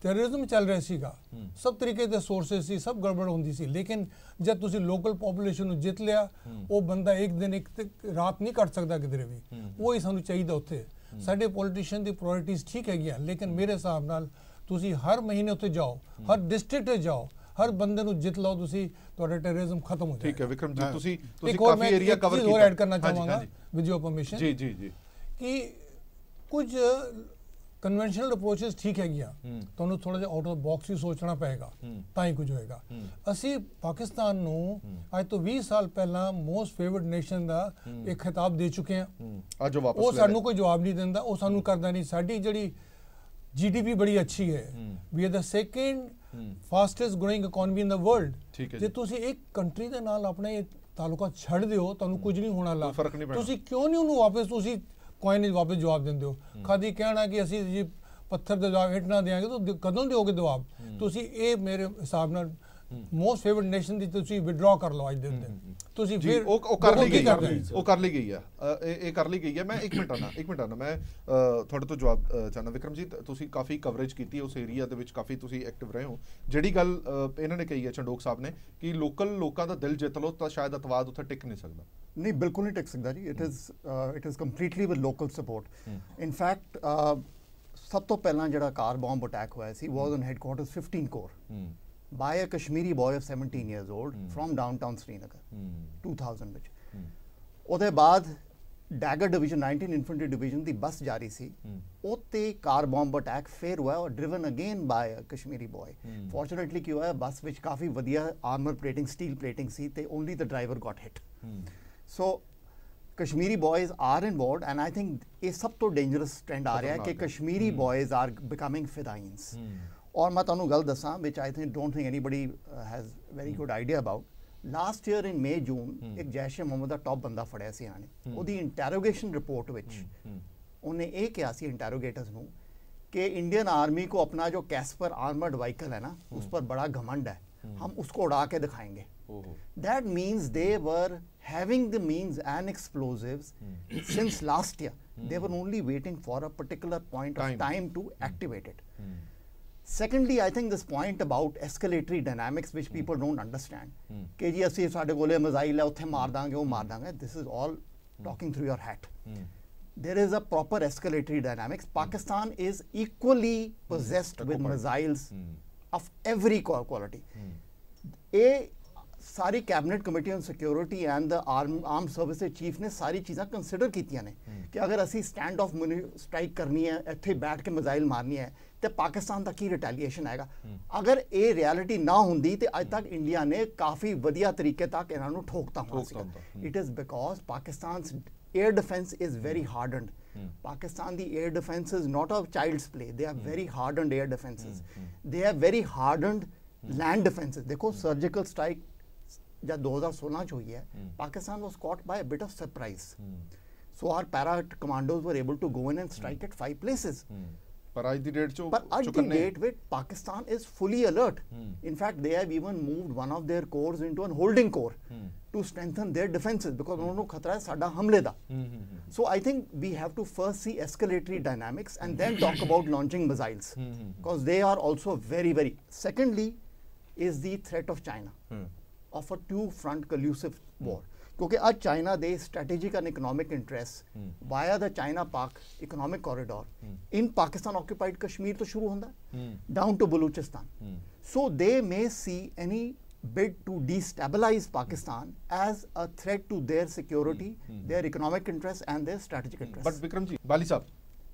ਟੈਰਰਿਜ਼ਮ ਚੱਲ ਰਿਹਾ ਸੀਗਾ, ਸਭ ਤਰੀਕੇ ਦੇ ਸੋਰਸਸ ਸੀ, ਸਭ ਗੜਬੜ ਹੁੰਦੀ ਸੀ। ਲੇਕਿਨ ਜਦ ਤੁਸੀਂ ਲੋਕਲ ਪੋਪੂਲੇਸ਼ਨ ਨੂੰ ਜਿੱਤ ਲਿਆ, ਉਹ ਬੰਦਾ ਇੱਕ ਦਿਨ ਇੱਕ ਰਾਤ ਨਹੀਂ ਕੱਟ ਸਕਦਾ ਕਿਧਰੇ ਵੀ। ਉਹ ਹੀ ਸਾਨੂੰ ਚਾਹੀਦਾ ਉੱਥੇ। ਸਾਡੇ ਪੋਲੀਟੀਸ਼ੀਅਨ ਦੀ ਪ੍ਰਾਇੋਰਟੀਜ਼ ਠੀਕ ਹੈਗੀਆਂ, ਲੇਕਿਨ ਮੇਰੇ ਹਿਸਾਬ ਨਾਲ ਤੁਸੀਂ ਹਰ ਮਹੀਨੇ ਉੱਥੇ ਜਾਓ, ਹਰ ਡਿਸਟ੍ਰਿਕਟ 'ਤੇ ਜਾਓ, ਹਰ ਬੰਦੇ ਨੂੰ ਜਿੱਤ ਲਓ, ਤੁਸੀਂ ਤੁਹਾਡਾ ਟੈਰਰਿਜ਼ਮ ਖਤਮ ਹੋ ਜਾਏਗਾ। ਠੀਕ ਹੈ ਵਿਕਰਮ ਜੀ, ਤੁਸੀਂ ਕਾਫੀ ਏਰੀਆ ਕਵਰ ਕੀਤਾ। ਹੋਰ ਐਡ ਕਰਨਾ ਚਾਹਾਂਗਾ ਵਿਦ ਯੋਰ ਪਰਮਿਸ਼ਨ। ਜੀ ਜੀ ਜੀ। ਕਿ ਕੁਝ ਕਨਵੈਨਸ਼ਨਲ ਅਪਰੋਚਸ ਠੀਕ ਹੈਗੀਆਂ, ਤੁਹਾਨੂੰ ਥੋੜਾ ਜਿਹਾ ਆਊਟ ਆਫ ਬਾਕਸ ਹੀ ਸੋਚਣਾ ਪਏਗਾ, ਤਾਂ ਹੀ ਕੁਝ ਹੋਏਗਾ। ਅਸੀਂ ਪਾਕਿਸਤਾਨ ਨੂੰ ਅੱਜ ਤੋਂ 20 ਸਾਲ ਪਹਿਲਾਂ ਮੋਸਟ ਫੇਵਰਡ ਨੇਸ਼ਨ ਦਾ ਇੱਕ ਖਿਤਾਬ ਦੇ ਚੁੱਕੇ ਹਾਂ। ਅੱਜ ਵਾਪਸ ਉਹ ਸਾਨੂੰ ਕੋਈ ਜਵਾਬ ਨਹੀਂ ਦਿੰਦਾ, ਉਹ ਸਾਨੂੰ ਕਰਦਾ ਨਹੀਂ। ਸਾਡੀ ਜਿਹੜੀ GDP ਬੜੀ ਅੱਛੀ ਹੈ, we are the second fastest growing economy in the world. ਜੇ ਤੁਸੀਂ ਇੱਕ ਕੰਟਰੀ ਦੇ ਨਾਲ ਆਪਣੇ ਤਾਲੁਕਾ ਛੱਡ ਦਿਓ, ਤੁਹਾਨੂੰ ਕੁਝ ਨਹੀਂ ਹੋਣਾ ਲਾ। ਤੁਸੀਂ ਕਿਉਂ ਨਹੀਂ ਉਹਨੂੰ ਵਾਪਸ ਤੁਸੀਂ ਕੋਇਨ ਵਾਪਸ ਜਵਾਬ ਦਿੰਦੇ ਹੋ? ਖਾਦੀ ਕਹਿਣਾ ਕਿ ਅਸੀਂ ਜੀ ਪੱਥਰ ਦੇ ਜਵਾਬ ਹਿੱਟ ਨਾ ਦੇਾਂਗੇ, ਤਾਂ ਕਦੋਂ ਦਿਓਗੇ ਜਵਾਬ? ਤੁਸੀਂ ਇਹ ਮੇਰੇ ਹਿਸਾਬ ਨਾਲ ਮੋਸਟ ਫੇਵਰਡ ਨੇਸ਼ਨ ਦੀ ਤੁਸੀਂ ਵਿਡਰਾ ਕਰ ਲਓ ਅੱਜ ਦੇ ਦਿਨ। ਤੁਸੀਂ ਫਿਰ ਉਹ ਕਰ ਲਈ ਗਈ ਹੈ, ਉਹ ਕਰ ਲਈ ਗਈ ਹੈ, ਇਹ ਕਰ ਲਈ ਗਈ ਹੈ। ਮੈਂ ਇੱਕ ਮਿੰਟ ਆਣਾ ਮੈਂ ਤੁਹਾਡੇ ਤੋਂ ਜਵਾਬ ਚਾਹੁੰਦਾ। ਵਿਕਰਮ ਜੀ, ਤੁਸੀਂ ਕਾਫੀ ਕਵਰੇਜ ਕੀਤੀ ਉਸ ਏਰੀਆ ਦੇ ਵਿੱਚ, ਕਾਫੀ ਤੁਸੀਂ ਐਕਟਿਵ ਰਹੇ ਹੋ। ਜਿਹੜੀ ਗੱਲ ਇਹਨਾਂ ਨੇ ਕਹੀ ਹੈ ਚੰਡੋਕ ਸਾਹਿਬ ਨੇ ਕਿ ਲੋਕਲ ਲੋਕਾਂ ਦਾ ਦਿਲ ਜਿੱਤ ਲਓ ਤਾਂ ਸ਼ਾਇਦ ਅਤਵਾਦ ਉੱਥੇ ਟਿਕ ਨਹੀਂ ਸਕਦਾ। ਨਹੀਂ, ਬਿਲਕੁਲ ਨਹੀਂ ਟਿਕ ਸਕਦਾ ਜੀ। It is completely with local support. In fact ਸਭ ਤੋਂ ਪਹਿਲਾਂ ਜਿਹੜਾ ਕਾਰ ਬੰਬ ਅਟੈਕ ਹੋਇਆ ਸੀ was on headquarters 15 corps by a Kashmiri boy of 17 years old from downtown Srinagar 2000 ਵਿੱਚ। ਉਹਦੇ ਬਾਅਦ ਡੈਗਰ ਡਿਵੀਜ਼ਨ 19 ਇਨਫੈਂਟਰੀ ਡਿਵੀਜ਼ਨ ਦੀ ਬੱਸ ਜਾ ਰਹੀ ਸੀ, ਉੱਤੇ ਕਾਰ ਬੰਬ ਅਟੈਕ ਫੇਰ ਹੋਇਆ or driven again by a Kashmiri boy. Fortunately ਕੀ ਹੋਇਆ, ਬੱਸ ਵਿੱਚ ਕਾਫੀ ਵਧੀਆ ਆਰਮਰ ਪਲੇਟਿੰਗ, ਸਟੀਲ ਪਲੇਟਿੰਗ ਸੀ ਤੇ only the driver got hit. So Kashmiri boys are involved and I think ਇਹ ਸਭ ਤੋਂ ਡੇਂਜਰਸ ਟ੍ਰੈਂਡ ਆ ਰਿਹਾ ਹੈ ਕਿ ਕਸ਼ਮੀਰੀ ਬॉयਜ਼ ਆਰ ਬਿਕਮਿੰਗ ਫਿਦਾਈਨਸ। और मैं तुहानू गल दसा विच I think don't think anybody has very good idea about. Last year in मे जून एक जैश ए मोहम्मद का टॉप बंदा फड़िया सी इन्होंने। उहदी इंटैरोगेशन रिपोर्ट विच उन्हें ये कहा सी इंटैरोगेटर्स नू कि इंडियन आर्मी को अपना जो कैस्पर आर्मर्ड व्हीकल है ना, उस पर बड़ा घमंड है, हम उसको उड़ा के दिखाएंगे। That means they were having the means and explosives since last year. They were only waiting for a particular point of time to activate it. Secondly, I think this point about escalatory dynamics which people don't understand, कि जी ਅਸੀਂ ਸਾਡੇ ਕੋਲੇ missile ਹੈ ਉੱਥੇ ਮਾਰ ਦਾਂਗੇ ਉਹ ਮਾਰ ਦਾਂਗੇ, this is all talking through your hat. There is a proper escalatory dynamics. Pakistan is equally possessed with missiles of every quality. ਇਹ ਸਾਰੀ cabinet committee on security and the arm services chief ਨੇ ਸਾਰੀ ਚੀਜ਼ਾਂ consider ਕੀਤੀਆਂ ਨੇ ਕਿ ਅਗਰ ਅਸੀਂ ਸਟੈਂਡ ਆਫ ਸਟ੍ਰਾਈਕ ਕਰਨੀ ਹੈ, ਇੱਥੇ ਬੈਠ ਕੇ ਮਿਜ਼ਾਈਲ ਮਾਰਨੀ ਹੈ, ਤੇ ਪਾਕਿਸਤਾਨ ਦਾ ਕੀ ਰਿਟੈਲੀਏਸ਼ਨ ਆਏਗਾ। ਅਗਰ ਇਹ ਰਿਐਲਿਟੀ ਨਾ ਹੁੰਦੀ ਤੇ ਅੱਜ ਤੱਕ ਇੰਡੀਆ ਨੇ ਕਾਫੀ ਵਧੀਆ ਤਰੀਕੇ ਤੱਕ ਇਹਨਾਂ ਨੂੰ ਠੋਕਤਾ ਹੋਣਾ ਸੀਗਾ। It is because Pakistan's air defense is very hardened. Pakistan the air defense is not of child's play. They are very hardened air defenses. They are very hardened land defenses. देखो surgical strike जब 2016 च हुई है, Pakistan was caught by a bit of surprise. So our para commandos were able to go in and strike at 5 places. पर आज दी date But at the date with Pakistan is fully alert. In fact, they have even moved one of their corps into a holding corps to strengthen their defenses because उन्होंने खतरा है साडा हमले दा. So I think we have to first see escalatory dynamics and then talk about launching missiles because they are also very, very. Secondly, is the threat of China of a two-front collusive war. क्योंकि आज China they strategic and economic interests via the China-Pak economic corridor in Pakistan occupied Kashmir तो शुरू होता है down to Balochistan. So they may see any bid to destabilize Pakistan as a threat to their security, their economic interests and their strategic interests. But Vikram ji, बाली साहब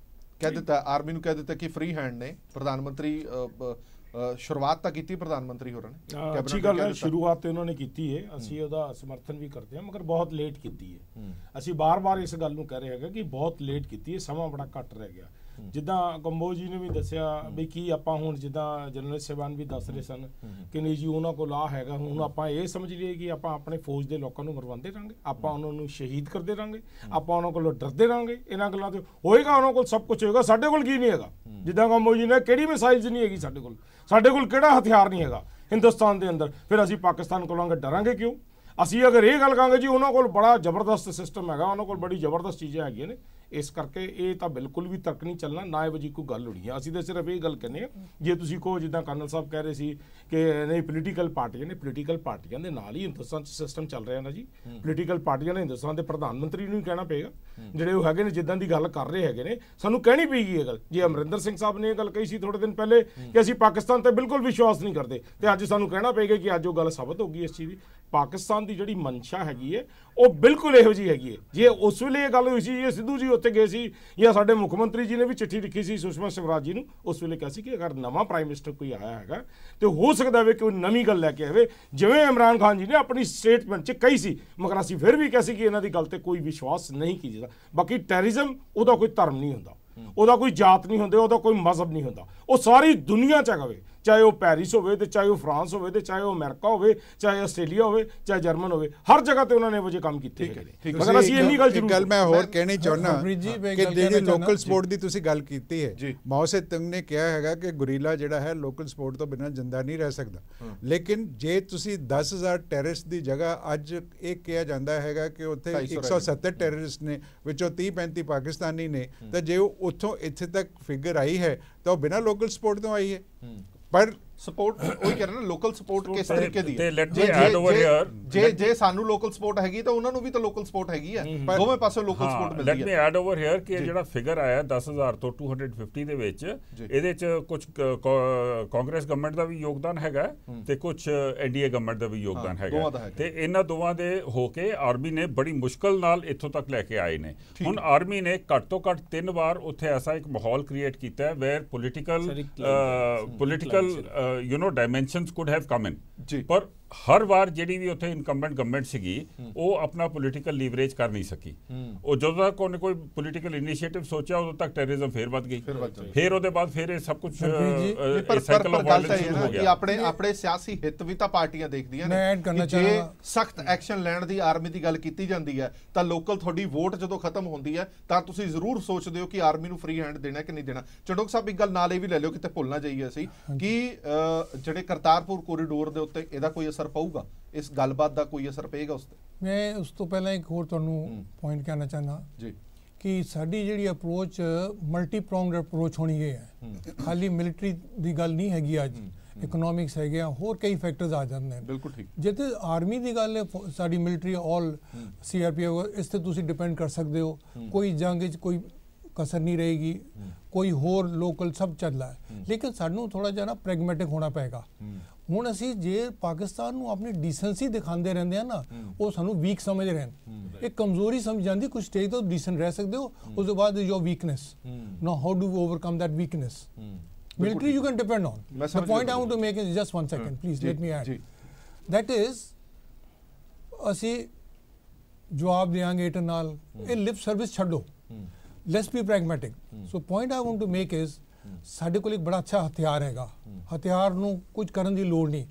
कह देता है army ਨੂੰ कह देता कि फ्री हैंड ने प्रधानमंत्री शुरुआत ਤਾਂ ਕੀਤੀ ਪ੍ਰਧਾਨ ਮੰਤਰੀ ਹੋਰਾਂ ਨੇ। ਅੱਛੀ ਗੱਲ ਹੈ, ਸ਼ੁਰੂਆਤ ਤੇ ਉਹਨਾਂ ਨੇ ਕੀਤੀ ਹੈ, ਅਸੀਂ ਉਹਦਾ ਸਮਰਥਨ ਵੀ ਕਰਦੇ ਹਾਂ, ਮਗਰ ਬਹੁਤ ਲੇਟ ਕੀਤੀ ਹੈ। ਅਸੀਂ ਬਾਰ-ਬਾਰ ਇਸ ਗੱਲ ਨੂੰ ਕਹਿ ਰਹੇ ਹੈਗੇ ਕਿ ਬਹੁਤ ਲੇਟ ਕੀਤੀ ਹੈ, ਸਮਾਂ ਬੜਾ ਘੱਟ ਰਹਿ ਗਿਆ। ਜਿੱਦਾਂ ਕੰਬੋਜ ਜੀ ਨੇ ਵੀ ਦੱਸਿਆ ਵੀ ਕੀ ਆਪਾਂ ਹੁਣ ਜਿੱਦਾਂ ਜਨਰਲ ਸਾਹਿਬਾਨ ਵੀ ਦੱਸ ਰਹੇ ਸਨ ਕਿ ਨਹੀਂ ਜੀ ਉਹਨਾਂ ਕੋਲ ਆ ਹੈਗਾ, ਹੁਣ ਆਪਾਂ ਇਹ ਸਮਝ ਲਈਏ ਕਿ ਆਪਾਂ ਆਪਣੇ ਫੌਜ ਦੇ ਲੋਕਾਂ ਨੂੰ ਮਰਵਾਉਂਦੇ ਰਹਾਂਗੇ, ਆਪਾਂ ਉਹਨਾਂ ਨੂੰ ਸ਼ਹੀਦ ਕਰਦੇ ਰਹਾਂਗੇ, ਆਪਾਂ ਉਹਨਾਂ ਕੋਲੋਂ ਡਰਦੇ ਰਹਾਂਗੇ। ਇਹਨਾਂ ਗੱਲਾਂ ਤੇ ਹੋਏਗਾ, ਉਹਨਾਂ ਕੋਲ ਸਭ ਕੁਝ ਹੋਏਗਾ, ਸਾਡੇ ਕੋਲ ਕੀ ਨਹੀਂ ਹੈਗਾ। ਜਿੱਦਾਂ ਕੰਬੋਜ ਜੀ ਨੇ ਕਿਹੜੀ ਮਿਸਾਈਲਸ ਨਹੀਂ ਹੈਗੀ ਸਾਡੇ ਕੋਲ ਕਿਹੜਾ ਹਥਿਆਰ ਨਹੀਂ ਹੈਗਾ ਹਿੰਦੁਸਤਾਨ ਦੇ ਅੰਦਰ, ਫਿਰ ਅਸੀਂ ਪਾਕਿਸਤਾਨ ਕੋਲੋਂ ਡਰਾਂਗੇ ਕਿਉਂ? ਅਸੀਂ ਅਗਰ ਇਹ ਗੱਲ ਕਹਾਂਗੇ ਜੀ ਉਹਨਾਂ ਕੋਲ ਬੜਾ ਜ਼ਬਰਦਸਤ ਸਿਸਟਮ ਹੈਗਾ, ਉਹਨਾਂ ਕੋਲ ਬੜੀ ਜ਼ਬਰਦਸਤ ਚੀਜ਼ਾਂ ਹੈਗੀਆਂ ਨੇ, ਇਸ ਕਰਕੇ ਇਹ ਤਾਂ ਬਿਲਕੁਲ ਵੀ ਤਰਕ ਨਹੀਂ ਚੱਲਣਾ, ਨਾ ਇਹੋ ਜਿਹੀ ਕੋਈ ਗੱਲ ਹੋਣੀ ਹੈ। ਅਸੀਂ ਤਾਂ ਸਿਰਫ ਇਹ ਗੱਲ ਕਹਿੰਦੇ ਹਾਂ, ਜੇ ਤੁਸੀਂ ਕਹੋ ਜਿੱਦਾਂ ਕਰਨਲ ਸਾਹਿਬ ਕਹਿ ਰਹੇ ਸੀ ਕਿ ਨਹੀਂ ਪੋਲੀਟੀਕਲ ਪਾਰਟੀਆਂ ਨੇ, ਪੋਲੀਟੀਕਲ ਪਾਰਟੀਆਂ ਦੇ ਨਾਲ ਹੀ ਹਿੰਦੁਸਤਾਨ 'ਚ ਸਿਸਟਮ ਚੱਲ ਰਿਹਾ ਨਾ ਜੀ। ਪੋਲੀਟੀਕਲ ਪਾਰਟੀਆਂ ਨੇ ਹਿੰਦੁਸਤਾਨ ਦੇ ਪ੍ਰਧਾਨ ਮੰਤਰੀ ਨੂੰ ਹੀ ਕਹਿਣਾ ਪਏਗਾ, ਜਿਹੜੇ ਉਹ ਹੈਗੇ ਨੇ ਜਿੱਦਾਂ ਦੀ ਗੱਲ ਕਰ ਰਹੇ ਹੈਗੇ ਨੇ, ਸਾਨੂੰ ਕਹਿਣੀ ਪਏਗੀ ਇਹ ਗੱਲ। ਜੇ ਅਮਰਿੰਦਰ ਸਿੰਘ ਸਾਹਿਬ ਨੇ ਇਹ ਗੱਲ ਕਹੀ ਸੀ ਥੋੜੇ ਦਿਨ ਪਹਿਲੇ ਕਿ ਅਸੀਂ ਪਾਕਿਸਤਾਨ ਤੇ ਬਿਲਕੁਲ ਵਿਸ਼ਵਾਸ ਨਹੀਂ ਕਰਦੇ, ਤੇ ਅੱਜ ਸਾਨੂੰ ਕਹਿਣਾ ਪਏਗਾ ਕਿ ਅੱਜ ਉਹ ਗੱਲ ਸਾਬਤ ਹੋ ਗਈ ਇਸ ਚੀਜ਼ ਦੀ। ਪਾਕਿਸਤਾਨ ਦੀ ਜਿਹੜੀ ਮਨਸ਼ਾ ਹੈਗੀ ਹੈ ਉਹ ਬਿਲਕੁਲ ਇਹੋ ਜਿਹੀ ਹੈਗੀ ਹੈ। ਜੇ ਉਸ ਵੇਲੇ ਇਹ ਗੱਲ ਹੋਈ ਸੀ, ਇਹ ਸਿੱਧੂ ਜੀ ਉੱਥੇ ਗਏ ਸੀ ਜਾਂ ਸਾਡੇ ਮੁੱਖ ਮੰਤਰੀ ਜੀ ਨੇ ਵੀ ਚਿੱਠੀ ਲਿਖੀ ਸੀ ਸੁਸ਼ਮਾ ਸਵਰਾਜ ਜੀ ਨੂੰ, ਉਸ ਵੇਲੇ ਕਿਹਾ ਸੀ ਕਿ ਅਗਰ ਨਵਾਂ ਪ੍ਰਾਈਮ ਮਿਨਿਸਟਰ ਕੋਈ ਆਇਆ ਹੈਗਾ ਤੇ ਹੋ ਸਕਦਾ ਹੈ ਕਿ ਉਹ ਨਵੀਂ ਗੱਲ ਲੈ ਕੇ ਆਵੇ, ਜਿਵੇਂ ਇਮਰਾਨ ਖਾਨ ਜੀ ਨੇ ਆਪਣੀ ਸਟੇਟਮੈਂਟ 'ਚ ਕਹੀ ਸੀ, ਮਗਰ ਅਸੀਂ ਫਿਰ ਵੀ ਕਿਹਾ ਸੀ ਕਿ ਇਹਨਾਂ ਦੀ ਗੱਲ ਤੇ ਕੋਈ ਵਿਸ਼ਵਾਸ ਨਹੀਂ ਕੀਤਾ ਜਾਂਦਾ। ਬਾਕੀ ਟੈਰਰਿਜ਼ਮ ਉਹਦਾ ਕੋਈ ਧਰਮ ਨਹੀਂ ਹੁੰਦਾ, ਉਹਦਾ ਕੋਈ ਜਾਤ ਨਹੀਂ ਹੁੰਦੇ, ਉਹਦਾ ਕੋਈ ਮਜ਼ਹਬ ਨਹੀਂ ਹੁੰਦਾ, ਉਹ ਸਾਰੀ ਦੁਨੀਆ 'ਚ ਹੈਗਾ ਵੇ, ਚਾਹੇ ਉਹ ਪੈਰਿਸ ਹੋਵੇ ਤੇ ਚਾਹੇ ਉਹ ਫਰਾਂਸ ਹੋਵੇ ਤੇ ਚਾਹੇ ਉਹ ਅਮਰੀਕਾ ਹੋਵੇ, ਚਾਹੇ ਆਸਟ੍ਰੇਲੀਆ ਹੋਵੇ, ਚਾਹੇ ਜਰਮਨ ਹੋਵੇ, ਹਰ ਜਗ੍ਹਾ ਤੇ ਉਹਨਾਂ ਨੇ ਇਹੋ ਜਿਹੇ ਕੰਮ ਕੀਤੇ ਹੈਗੇ। ਮਗਰ ਅਸੀਂ ਇੰਨੀ ਗੱਲ ਮੈਂ ਹੋਰ ਕਹਿਣੀ ਚਾਹੁੰਦਾ ਕਿ ਜਿਹੜੀ ਲੋਕਲ ਸਪੋਰਟ ਦੀ ਤੁਸੀਂ ਗੱਲ ਕੀਤੀ ਹੈ, ਮਾਓ ਸੇ ਤੁੰਗ ਨੇ ਕਿਹਾ ਹੈਗਾ ਕਿ ਗੁਰੀਲਾ ਜਿਹੜਾ ਹੈ ਲੋਕਲ ਸਪੋਰਟ ਤੋਂ ਬਿਨਾਂ ਜਿੰਦਾ ਨਹੀਂ ਰਹਿ ਸਕਦਾ, ਲੇਕਿਨ ਜੇ ਤੁਸੀਂ 10,000 ਟੈਰਰਿਸਟ ਦੀ ਜਗ੍ਹਾ ਅੱਜ ਇਹ ਕਿਹਾ ਜਾਂਦਾ ਹੈਗਾ ਕਿ ਉੱਥੇ 170 ਟੈਰਰਿਸਟ ਨੇ, ਵਿੱਚੋਂ 30-35 ਪਾਕਿਸਤਾਨੀ ਨੇ, ਤਾਂ ਜੇ ਉਹ ਉੱਥੋਂ ਇੱਥੇ ਤੱਕ ਫਿਗਰ ਆਈ ਹੈ ਤਾਂ ਉਹ ਬਿਨਾਂ ਲੋਕਲ ਸਪੋਰਟ ਤੋਂ ਆਈ ਹੈ। ਪਰ ਸਪੋਰਟ ਉਹੀ ਕਹਿ ਰਹੇ ਨਾ, ਲੋਕਲ ਸਪੋਰਟ ਕਿਸ ਤਰੀਕੇ ਦੀ ਤੇ let me add over here, ਜੇ ਸਾਨੂੰ ਲੋਕਲ ਸਪੋਰਟ ਹੈਗੀ ਤਾਂ ਉਹਨਾਂ ਨੂੰ ਵੀ ਤਾਂ ਲੋਕਲ ਸਪੋਰਟ ਹੈਗੀ ਹੈ, ਦੋਵੇਂ ਪਾਸੇ ਲੋਕਲ ਸਪੋਰਟ ਮਿਲਦੀ ਹੈ। Let me add over here ਕਿ ਜਿਹੜਾ ਫਿਗਰ ਆਇਆ 10,000 ਤੋਂ 250 ਦੇ ਵਿੱਚ, ਇਹਦੇ ਚ ਕੁਝ ਕਾਂਗਰਸ ਗਵਰਨਮੈਂਟ ਦਾ ਵੀ ਯੋਗਦਾਨ ਹੈਗਾ ਤੇ ਕੁਝ ਐਨਡੀਏ ਗਵਰਨਮੈਂਟ ਦਾ ਵੀ ਯੋਗਦਾਨ ਹੈਗਾ, ਤੇ ਇਹਨਾਂ ਦੋਵਾਂ ਦੇ ਹੋ ਕੇ ਆਰਮੀ ਨੇ ਬੜੀ ਮੁਸ਼ਕਲ ਨਾਲ ਇੱਥੋਂ ਤੱਕ ਲੈ ਕੇ ਆਏ ਨੇ। ਹੁਣ ਆਰਮੀ ਨੇ ਘੱਟ ਤੋਂ ਘੱਟ 3 ਵਾਰ ਉੱਥੇ ਐਸਾ ਇੱਕ ਮਾਹੌਲ ਕ੍ਰੀਏਟ ਕੀਤਾ ਹੈ where political dimensions could have come in, ਪਰ ਹਰ ਵਾਰ ਜਿਹੜੀ ਵੀ ਉੱਥੇ ਇਨਕੰਬੈਂਟ ਗਵਰਨਮੈਂਟ ਸੀਗੀ ਉਹ ਆਪਣਾ ਪੋਲੀਟੀਕਲ ਲੀਵਰੇਜ ਕਰ ਨਹੀਂ ਸਕੀ। ਉਹ ਜਦੋਂ ਤੱਕ ਉਹਨੇ ਕੋਈ ਪੋਲੀਟੀਕਲ ਇਨੀਸ਼ੀਏਟਿਵ ਸੋਚਿਆ ਉਦੋਂ ਤੱਕ ਟੈਰਰਿਜ਼ਮ ਫੇਰ ਵੱਧ ਗਈ, ਫਿਰ ਉਹਦੇ ਬਾਅਦ ਫਿਰ ਇਹ ਸਭ ਕੁਝ ਸਾਈਕਲ ਆਫ ਵਾਇਲੈਂਸ ਸ਼ੁਰੂ ਹੋ ਗਿਆ। ਆਪਣੇ ਸਿਆਸੀ ਹਿੱਤ ਵੀ ਤਾਂ ਪਾਰਟੀਆਂ ਦੇਖਦੀਆਂ ਨੇ, ਜੇ ਸਖਤ ਐਕਸ਼ਨ ਲੈਣ ਦੀ ਆਰਮੀ ਦੀ ਗੱਲ ਕੀਤੀ ਜਾਂਦੀ ਹੈ ਤਾਂ ਲੋਕਲ ਤੁਹਾਡੀ ਵੋਟ ਜਦੋਂ ਖਤਮ ਹੁੰਦੀ ਹੈ ਤਾਂ ਤੁਸੀਂ ਜ਼ਰੂਰ ਸੋਚਦੇ ਹੋ ਕਿ ਆਰਮੀ ਨੂੰ ਫ੍ਰੀ ਹੈਂਡ ਦੇਣਾ ਕਿ ਨਹੀਂ ਦੇਣਾ। ਚੰਡੋਕ ਸਾਹਿਬ ਇੱਕ ਗੱਲ ਨਾਲ ਇਹ ਵੀ ਲੈ ਲਿਓ, ਕਿਤੇ ਭੁੱਲ ਨਾ ਜਾਈਏ ਅਸੀਂ, ਕਿ ਜਿਹੜੇ ਕਰਤਾਰਪੁਰ ਕੋਰੀਡੋਰ ਦੇ ਉੱਤੇ ਇਹਦਾ ਕੋਈ ਅਸਰ ਪਊਗਾ, ਇਸ ਗੱਲਬਾਤ ਦਾ ਕੋਈ ਅਸਰ ਪਏਗਾ ਉਸ ਤੇ? ਮੈਂ ਉਸ ਤੋਂ ਪਹਿਲਾਂ ਇੱਕ ਹੋਰ ਤੁਹਾਨੂੰ ਪੁਆਇੰਟ ਕਹਿਣਾ ਚਾਹੁੰਦਾ ਜੀ ਕਿ ਸਾਡੀ ਜਿਹੜੀ ਅਪਰੋਚ ਮਲਟੀ ਪ੍ਰੋਂਗਡ ਅਪਰੋਚ ਹੋਣੀ ਹੈ, ਖਾਲੀ ਮਿਲਟਰੀ ਦੀ ਗੱਲ ਨਹੀਂ ਹੈਗੀ। ਅੱਜ ਇਕਨੋਮਿਕਸ ਹੈਗੇ ਆ, ਹੋਰ ਕਈ ਫੈਕਟਰਸ ਆ ਜਾਂਦੇ ਨੇ। ਬਿਲਕੁਲ ਠੀਕ। ਜੇ ਤੇ ਆਰਮੀ ਦੀ ਗੱਲ ਹੈ, ਸਾਡੀ ਮਿਲਟਰੀ ਆਲ CRPF, ਇਸ ਤੇ ਤੁਸੀਂ ਡਿਪੈਂਡ ਕਰ ਸਕਦੇ ਹੋ, ਕੋਈ ਜੰਗ 'ਚ ਕੋਈ ਕਸਰ ਨਹੀਂ ਰਹੇਗੀ, ਕੋਈ ਹੋਰ ਲੋਕਲ ਸਭ ਚੱਲਦਾ ਹੈ, ਲੇਕਿਨ ਸਾਨੂੰ ਥੋੜਾ ਜਿਹਾ ਨਾ ਪ੍ਰੈਗਮੈਟਿਕ ਹੋਣਾ ਪਏਗਾ। ਹੁਣ ਅਸੀਂ ਜੇ ਪਾਕਿਸਤਾਨ ਨੂੰ ਆਪਣੀ ਡੀਸੈਂਸੀ ਦਿਖਾਉਂਦੇ ਰਹਿੰਦੇ ਆ ਨਾ, ਉਹ ਸਾਨੂੰ ਵੀਕ ਸਮਝ ਰਹੇ ਨੇ, ਇਹ ਕਮਜ਼ੋਰੀ ਸਮਝ ਜਾਂਦੀ। ਕੁਝ ਸਟੇਜ ਤੋਂ ਡੀਸੈਂਟ ਰਹਿ ਸਕਦੇ ਹੋ, ਉਸ ਤੋਂ ਬਾਅਦ your weakness, now how do we overcome that weakness? Military you can depend on. The point I want to make is just 1 second, please let me add. That is, ਅਸੀਂ ਜਵਾਬ ਦਿਆਂਗੇ ਇਟ ਨਾਲ, ਇਹ ਲਿਪ ਸਰਵਿਸ ਛੱਡੋ, let's be pragmatic. So point I want to make is, ਸਾਡੇ ਕੋਲ ਇੱਕ ਬੜਾ ਅੱਛਾ ਹਥਿਆਰ ਹੈਗਾ, ਹਥਿਆਰ ਨੂੰ ਕੁਝ ਕਰਨ ਦੀ ਲੋੜ ਨਹੀਂ।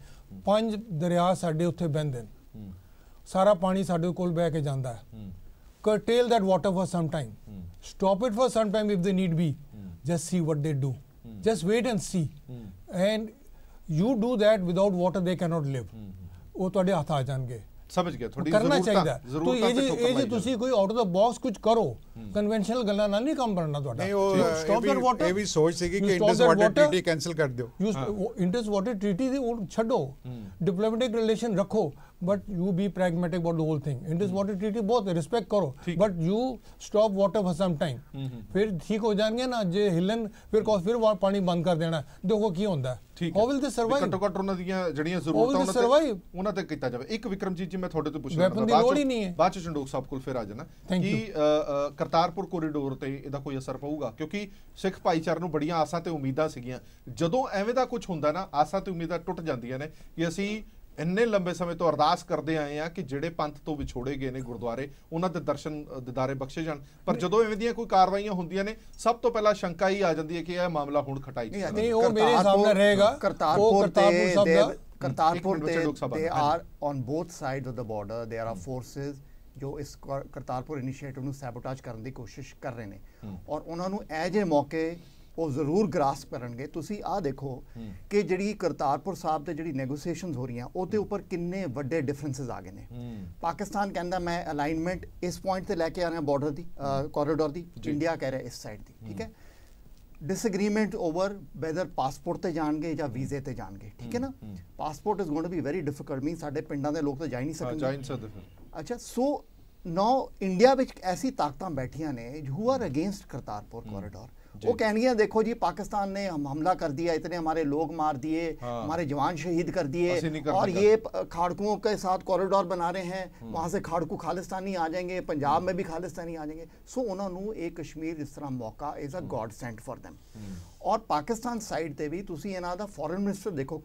5 ਦਰਿਆ ਸਾਡੇ ਉੱਥੇ ਬਹਿੰਦੇ ਨੇ, ਸਾਰਾ ਪਾਣੀ ਸਾਡੇ ਕੋਲ ਬਹਿ ਕੇ ਜਾਂਦਾ ਹੈ। curtail that water for some time, stop it for some time if they need be, just see what they do, just wait and see, and you do that without water they cannot live. ਉਹ ਤੁਹਾਡੇ ਹੱਥ ਆ ਜਾਣਗੇ। ਸਮਝ ਗਿਆ, ਥੋੜੀ ਕਰਨਾ ਚਾਹੀਦਾ। ਤੋ ਇਹ ਜੇ ਤੁਸੀਂ ਕੋਈ ਆਊਟ ਆਫ ਦਾ ਬਾਕਸ ਕੁਝ ਕਰੋ, ਕਨਵੈਨਸ਼ਨਲ ਗੱਲਾਂ ਨਾਲ ਨਹੀਂ ਕੰਮ ਬਣਨਾ ਤੁਹਾਡਾ। ਸਟਾਪ ਦੈਟ ਵਾਟਰ, ਇਹ ਵੀ ਸੋਚ ਸੀਗੀ ਕਿ ਇੰਡਸ ਵਾਟਰ ਟ੍ਰੀਟੀ ਕੈਨਸਲ ਕਰ ਦਿਓ। ਇੰਡਸ ਵਾਟਰ ਟ੍ਰੀਟੀ ਦੇ ਉਹ ਛੱਡੋ, ਡਿਪਲੋਮੈਟਿਕ ਰਿਲੇਸ਼ਨ ਰੱਖੋ, but you be pragmatic about the whole thing. Indus water treaty बहुत respect करो, but you stop water for some time. फिर ठीक हो जाएंगे ना, जे हिलन फिर पानी बंद कर देना, देखो की होता है। How will they survive? ਘੱਟੋ ਘੱਟ ਉਹਨਾਂ ਦੀਆਂ ਜਿਹੜੀਆਂ ਜ਼ਰੂਰਤਾਂ ਉਹਨਾਂ ਤੇ ਕੀਤਾ ਜਾਵੇ। ਇੱਕ ਵਿਕਰਮਜੀਤ ਜੀ ਮੈਂ ਤੁਹਾਡੇ ਤੋਂ ਪੁੱਛਣਾ, ਬਾਅਦ ਚ ਚੰਡੋਕ ਸਾਹਿਬ ਕੋਲ ਫਿਰ ਆ ਜਾਣਾ, ਕਿ ਕਰਤਾਰਪੁਰ ਕੋਰੀਡੋਰ ਤੇ ਇਹਦਾ ਕੋਈ ਅਸਰ ਪਊਗਾ? ਕਿਉਂਕਿ ਸਿੱਖ ਭਾਈਚਾਰੇ ਨੂੰ ਬੜੀਆਂ ਆਸਾਂ ਤੇ ਉਮੀਦਾਂ ਸੀਗੀਆਂ, ਜਦੋਂ ਐਵੇਂ ਦਾ ਕੁਝ ਹੁੰਦਾ ਨਾ, ਆਸਾਂ ਤੇ ਉਮੀਦਾਂ ਟੁੱਟ ਜਾਂਦੀਆਂ ਨੇ ਕਿ ਅਸੀਂ ਇੰਨੇ ਲੰਬੇ ਸਮੇਂ ਤੋਂ ਅਰਦਾਸ ਕਰਦੇ ਆਏ ਆ ਕਿ ਜਿਹੜੇ ਪੰਥ ਤੋਂ ਵਿਛੋੜੇ ਗਏ ਨੇ ਗੁਰਦੁਆਰੇ ਉਹਨਾਂ ਦੇ ਦਰਸ਼ਨ ਦਿਦਾਰੇ ਬਖਸ਼ੇ ਜਾਣ, ਪਰ ਜਦੋਂ ਐਵੇਂ ਦੀਆਂ ਕੋਈ ਕਾਰਵਾਈਆਂ ਹੁੰਦੀਆਂ ਨੇ ਸਭ ਤੋਂ ਪਹਿਲਾਂ ਸ਼ੰਕਾ ਹੀ ਆ ਜਾਂਦੀ ਹੈ ਕਿ ਇਹ ਮਾਮਲਾ ਹੁਣ ਖਟਾਈ ਨਹੀਂ, ਉਹ ਮੇਰੇ ਸਾਹਮਣੇ ਰਹੇਗਾ। Kartarpur they are on both sides of the border. There are forces ਜੋ ਇਸ ਕਰਤਾਰਪੁਰ ਇਨੀਸ਼ੀਏਟਿਵ ਨੂੰ ਸੈਬੋਟੇਜ ਕਰਨ ਦੀ ਕੋਸ਼ਿਸ਼ ਕਰ ਰਹੇ ਨੇ, ਔਰ ਉਹਨਾਂ ਨੂੰ ਇਹ ਜਿਹੇ ਮੌਕੇ ਉਹ ਜ਼ਰੂਰ ਗ੍ਰਾਸਪ ਕਰਨਗੇ। ਤੁਸੀਂ ਆਹ ਦੇਖੋ ਕਿ ਜਿਹੜੀ ਕਰਤਾਰਪੁਰ ਸਾਹਿਬ ਤੇ ਜਿਹੜੀ ਨੈਗੋਸੀਏਸ਼ਨਸ ਹੋ ਰਹੀਆਂ ਉਹਦੇ ਉੱਪਰ ਕਿੰਨੇ ਵੱਡੇ ਡਿਫਰੈਂਸਸ ਆ ਗਏ ਨੇ। ਪਾਕਿਸਤਾਨ ਕਹਿੰਦਾ ਮੈਂ ਅਲਾਈਨਮੈਂਟ ਇਸ ਪੁਆਇੰਟ ਤੇ ਲੈ ਕੇ ਆ ਰਿਹਾ ਬਾਰਡਰ ਦੀ, ਕੋਰੀਡੋਰ ਦੀ, ਇੰਡੀਆ ਕਹਿ ਰਿਹਾ ਇਸ ਸਾਈਡ ਦੀ, ਠੀਕ ਹੈ। डिसएग्रीमेंट ओवर वैदर पासपोर्ट ते जाणगे या वीजे ते जाणगे, ठीक है ना। Passport is going to be very difficult, mean साडे पिंडां दे लोग तो जा ही नहीं सकते। अच्छा, सो नाउ इंडिया विच ऐसी ताकतां बैठियां ने who are against Kartarpur corridor. वो कहेंगे देखो जी पाकिस्तान ने हमला कर दिया, इतने हमारे लोग मार दिए, हमारे जवान शहीद कर दिए, और ये खाड़कुओं के साथ कॉरिडोर बना रहे हैं, वहाँ से खाड़कू खालिस्तानी आ जाएंगे, पंजाब में भी खालिस्तानी आ जाएंगे। सो उन्होंने एक कश्मीर इस तरह मौका is a God sent for them. और पाकिस्तान साइड ते भी तुसी इन्हां दा फॉरेन मिनिस्टर देखो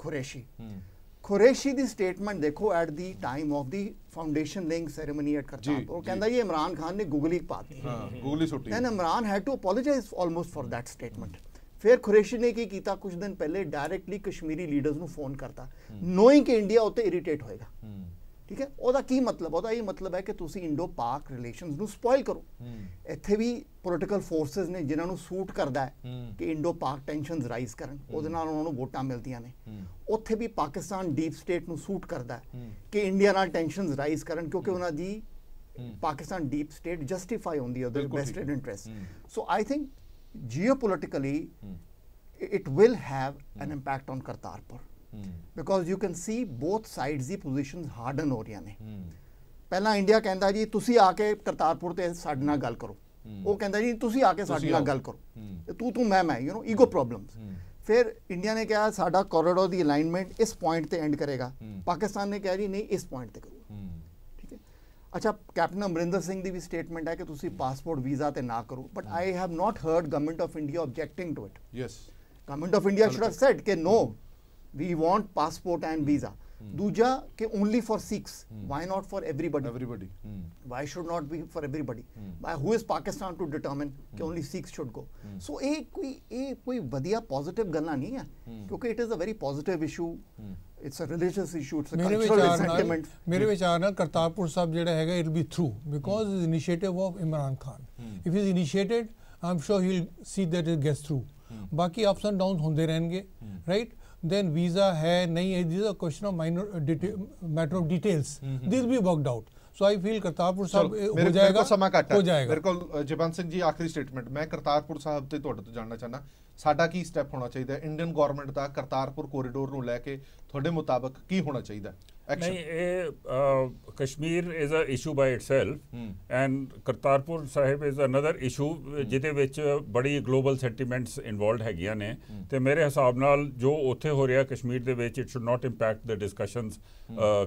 कुरैशी दी स्टेटमेंट देखो at the time of the foundation laying ceremony eight Kartarpur. वो कहंदा ये इमरान खान ने गूगली पाती, गूगली सुट्टी, and Imran had to apologise almost for that statement. फिर कुरैशी ने की कीता, कुछ दिन पहले डायरेक्टली कश्मीरी लीडर्स ਨੂੰ ਫੋਨ ਕਰਤਾ, ਨੋਇੰਗ ਕਿ ਇੰਡੀਆ ਉੱਤੇ ਇਰੀਟੇਟ ਹੋਏਗਾ, ਠੀਕ ਹੈ। ਉਹਦਾ ਕੀ ਮਤਲਬ? ਉਹਦਾ ਇਹ ਮਤਲਬ ਹੈ ਕਿ ਤੁਸੀਂ ਇੰਡੋ ਪਾਕ ਰਿਲੇਸ਼ਨਸ ਨੂੰ ਸਪੋਇਲ ਕਰੋ। ਇੱਥੇ ਵੀ ਪੋਲੀਟੀਕਲ ਫੋਰਸਸ ਨੇ ਜਿਨ੍ਹਾਂ ਨੂੰ ਸੂਟ ਕਰਦਾ ਹੈ ਕਿ ਇੰਡੋ ਪਾਕ ਟੈਂਸ਼ਨਸ ਰਾਈਜ਼ ਕਰਨ, ਉਹਦੇ ਨਾਲ ਉਹਨਾਂ ਨੂੰ ਵੋਟਾਂ ਮਿਲਦੀਆਂ ਨੇ। ਉੱਥੇ ਵੀ ਪਾਕਿਸਤਾਨ ਡੀਪ ਸਟੇਟ ਨੂੰ ਸੂਟ ਕਰਦਾ ਹੈ ਕਿ ਇੰਡੀਆ ਨਾਲ ਟੈਂਸ਼ਨਸ ਰਾਈਜ਼ ਕਰਨ, ਕਿਉਂਕਿ ਉਹਨਾਂ ਦੀ ਪਾਕਿਸਤਾਨ ਡੀਪ ਸਟੇਟ ਜਸਟੀਫਾਈ ਹੁੰਦੀ ਹੈ ਉਹਦੇ vested interest. So I think geopolitically it will have an impact on Kartarpur, because you can see both sides the positions harden ਹੋ ਰਹੀਆਂ ਨੇ। ਪਹਿਲਾਂ ਇੰਡੀਆ ਕਹਿੰਦਾ ਜੀ ਤੁਸੀਂ ਆ ਕੇ ਕਰਤਾਰਪੁਰ ਤੇ ਸਾਡੇ ਨਾਲ ਗੱਲ ਕਰੋ, ਉਹ ਕਹਿੰਦਾ ਜੀ ਤੁਸੀਂ ਆ ਕੇ ਸਾਡੇ ਨਾਲ ਗੱਲ ਕਰੋ, ਤੂੰ ਮੈਂ ਯੂ ਨੋ ਈਗੋ ਪ੍ਰੋਬਲਮਸ। ਫਿਰ ਇੰਡੀਆ ਨੇ ਕਿਹਾ ਸਾਡਾ ਕੋਰੀਡੋਰ ਦੀ ਅਲਾਈਨਮੈਂਟ ਇਸ ਪੁਆਇੰਟ ਤੇ ਐਂਡ ਕਰੇਗਾ, ਪਾਕਿਸਤਾਨ ਨੇ ਕਿਹਾ ਜੀ ਨਹੀਂ ਇਸ ਪੁਆਇੰਟ ਤੇ ਕਰੋ। अच्छा, कैप्टन अमरिंदर सिंह की भी स्टेटमेंट है कि तुसी पासपोर्ट वीज़ा ते ना करो, but I have not heard government of India objecting to it. Yes, government of India should have said कि no, we want passport and visa. दूजा कि only for Sikhs, why not for everybody, why should not be for everybody, who is Pakistan to determine कि only Sikhs should go. So ये कोई वधिया positive गल्लां नहीं है, क्योंकि it is a very positive issue, it's a religious issue, it's a cultural sentiment। मेरे विचार नाल करतारपुर साहब जेड़ा हैगा it will be through because it's initiative of Imran Khan। if he's initiated, I'm sure he'll see that it gets through। बाकी ups and downs होंदे रहेंगे, right? then visa है नहीं है, this is a question of minor matter of details, this will be worked out। so I feel Kartarpur साहब हो जाएगा, हो जाएगा। मेरे को जयवंत सिंह जी आखिरी स्टेटमेंट मैं करतारपुर साहब ਤੇ ਤੁਹਾਡੇ ਤੋਂ ਜਾਣਨਾ ਚਾਹਨਾ, ਸਾਡਾ ਕੀ ਸਟੈਪ ਹੋਣਾ ਚਾਹੀਦਾ ਇੰਡੀਅਨ ਗਵਰਨਮੈਂਟ ਦਾ ਕਰਤਾਰਪੁਰ ਕੋਰੀਡੋਰ ਨੂੰ ਲੈ ਕੇ? ਤੁਹਾਡੇ ਮੁਤਾਬਕ ਕੀ ਹੋਣਾ ਚਾਹੀਦਾ ਐਕਸ਼ਨ? ਨਹੀਂ, ਇਹ Kashmir is a issue by itself and Kartarpur Sahib is another issue ਜਿਹਦੇ ਵਿੱਚ ਬੜੀ ਗਲੋਬਲ ਸੈਂਟੀਮੈਂਟਸ ਇਨਵੋਲਵਡ ਹੈਗੀਆਂ ਨੇ, ਤੇ ਮੇਰੇ ਹਿਸਾਬ ਨਾਲ ਜੋ ਉੱਥੇ ਹੋ ਰਿਹਾ ਕਸ਼ਮੀਰ ਦੇ ਵਿੱਚ it should not impact the discussions.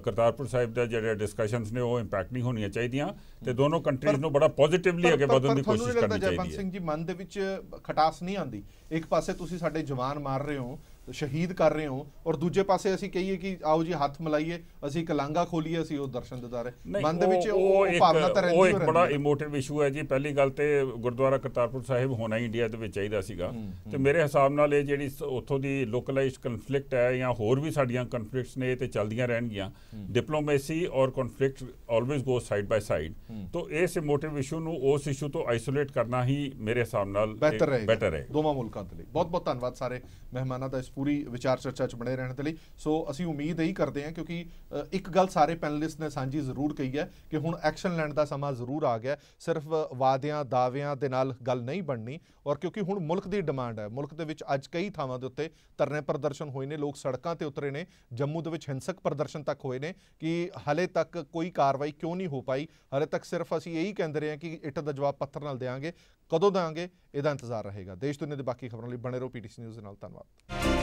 Kartarpur Sahib ਦਾ ਜਿਹੜੇ ਡਿਸਕਸ਼ਨਸ ਨੇ ਉਹ ਇੰਪੈਕਟ ਨਹੀਂ ਹੋਣੀਆਂ ਚਾਹੀਦੀਆਂ, ਤੇ ਦੋਨੋਂ ਕੰਟਰੀਜ਼ ਨੂੰ ਬੜਾ ਪੋਜ਼ਿਟਿਵਲੀ ਅੱਗੇ ਵਧਣ ਦੀ ਕੋਸ਼ਿਸ਼ ਕਰਨੀ ਚਾਹੀਦੀ ਹੈ। ਜयवंत ਸਿੰਘ ਜੀ, ਮਨ ਦੇ ਵਿੱਚ ਖਟਾਸ ਨਹੀਂ ਆਉਂਦੀ? ਇੱਕ ਪਾਸੇ ਤੁਸੀਂ ਸਾਡੇ ਜਵਾਨ ਮਾਰ ਰਹੇ ਹੋ, ਸ਼ਹੀਦ ਕਰ ਰਹੇ ਹੋ, ਔਰ ਦੂਜੇ ਪਾਸੇ ਅਸੀਂ ਕਹੀਏ ਕਿ ਆਓ ਜੀ ਹੱਥ ਮਿਲਾਈਏ, ਅਸੀਂ ਇੱਕ ਲਾਂਘਾ ਖੋਲੀਏ, ਅਸੀਂ ਉਹ ਦਰਸ਼ਨ ਦਿਦਾਰੇ। ਮਨ ਦੇ ਵਿੱਚ ਉਹ ਭਾਵਨਾ ਤਾਂ ਰਹਿੰਦੀ ਉਹ ਇੱਕ ਬੜਾ ਇਮੋਟਿਵ ਇਸ਼ੂ ਹੈ ਜੀ। ਪਹਿਲੀ ਗੱਲ ਤੇ ਗੁਰਦੁਆਰਾ ਕਰਤਾਰਪੁਰ ਸਾਹਿਬ ਹੋਣਾ ਹੀ ਇੰਡੀਆ ਦੇ ਵਿੱਚ ਚਾਹੀਦਾ ਸੀਗਾ, ਤੇ ਮੇਰੇ ਹਿਸਾਬ ਨਾਲ ਇਹ ਜਿਹੜੀ ਉੱਥੋਂ ਦੀ ਲੋਕਲਾਈਜ਼ਡ ਕਨਫਲਿਕਟ ਹੈ ਜਾਂ ਹੋਰ ਵੀ ਸਾਡੀਆਂ ਕਨਫਲਿਕਟਸ ਨੇ ਤੇ ਚੱਲਦੀਆਂ ਰਹਿਣਗੀਆਂ। ਡਿਪਲੋਮੇਸੀ ਔਰ conflict always go side by side, ਤੋਂ ਇਸ ਇਮੋਟਿਵ ਇਸ਼ੂ ਨੂੰ ਉਸ ਇਸ਼ੂ ਤੋਂ ਆਈਸੋਲੇਟ ਕਰਨਾ ਹੀ ਮੇਰੇ ਹਿਸਾਬ ਨਾਲ ਬੈਟਰ ਹੈ ਦੋਵਾਂ ਮੁਲਕਾਂ ਦੇ ਲਈ। ਬਹੁਤ ਬਹੁਤ ਧੰਨਵਾਦ ਸਾਰੇ ਮਹਿਮਾਨਾਂ ਦਾ ਪੂਰੀ ਵਿਚਾਰ ਚਰਚਾ 'ਚ ਬਣੇ ਰਹਿਣ ਦੇ ਲਈ। ਸੋ ਅਸੀਂ ਉਮੀਦ ਇਹੀ ਕਰਦੇ ਹਾਂ, ਕਿਉਂਕਿ ਇੱਕ ਗੱਲ ਸਾਰੇ ਪੈਨਲਿਸਟ ਨੇ ਸਾਂਝੀ ਜ਼ਰੂਰ ਕਹੀ ਹੈ ਕਿ ਹੁਣ ਐਕਸ਼ਨ ਲੈਣ ਦਾ ਸਮਾਂ ਜ਼ਰੂਰ ਆ ਗਿਆ। ਸਿਰਫ ਵਾਅਦਿਆਂ ਦਾਅਵਿਆਂ ਦੇ ਨਾਲ ਗੱਲ ਨਹੀਂ ਬਣਨੀ, ਔਰ ਕਿਉਂਕਿ ਹੁਣ ਮੁਲਕ ਦੀ ਡਿਮਾਂਡ ਹੈ। ਮੁਲਕ ਦੇ ਵਿੱਚ ਅੱਜ ਕਈ ਥਾਵਾਂ ਦੇ ਉੱਤੇ ਧਰਨੇ ਪ੍ਰਦਰਸ਼ਨ ਹੋਏ ਨੇ, ਲੋਕ ਸੜਕਾਂ ਤੇ ਉਤਰੇ ਨੇ, ਜੰਮੂ ਦੇ ਵਿੱਚ ਹਿੰਸਕ ਪ੍ਰਦਰਸ਼ਨ ਤੱਕ ਹੋਏ ਨੇ ਕਿ ਹਲੇ ਤੱਕ ਕੋਈ ਕਾਰਵਾਈ ਕਿਉਂ ਨਹੀਂ ਹੋ ਪਾਈ। ਹਲੇ ਤੱਕ ਸਿਰਫ ਅਸੀਂ ਇਹੀ ਕਹਿੰਦੇ ਰਹੇ ਹਾਂ ਕਿ ਇੱਟ ਦਾ ਜਵਾਬ ਪੱਥਰ ਨਾਲ ਦੇਵਾਂਗੇ, ਕਦੋਂ ਦੇਵਾਂਗੇ ਇਹਦਾ ਇੰਤਜ਼ਾਰ ਰਹੇਗਾ। ਦੇਸ਼ ਦੁਨੀਆ ਦੇ ਬਾਕੀ ਖਬਰਾਂ ਲਈ ਬਣੇ ਰਹੋ PTC ਨਿਊਜ਼ ਦੇ ਨਾਲ। ਧੰਨਵਾਦ।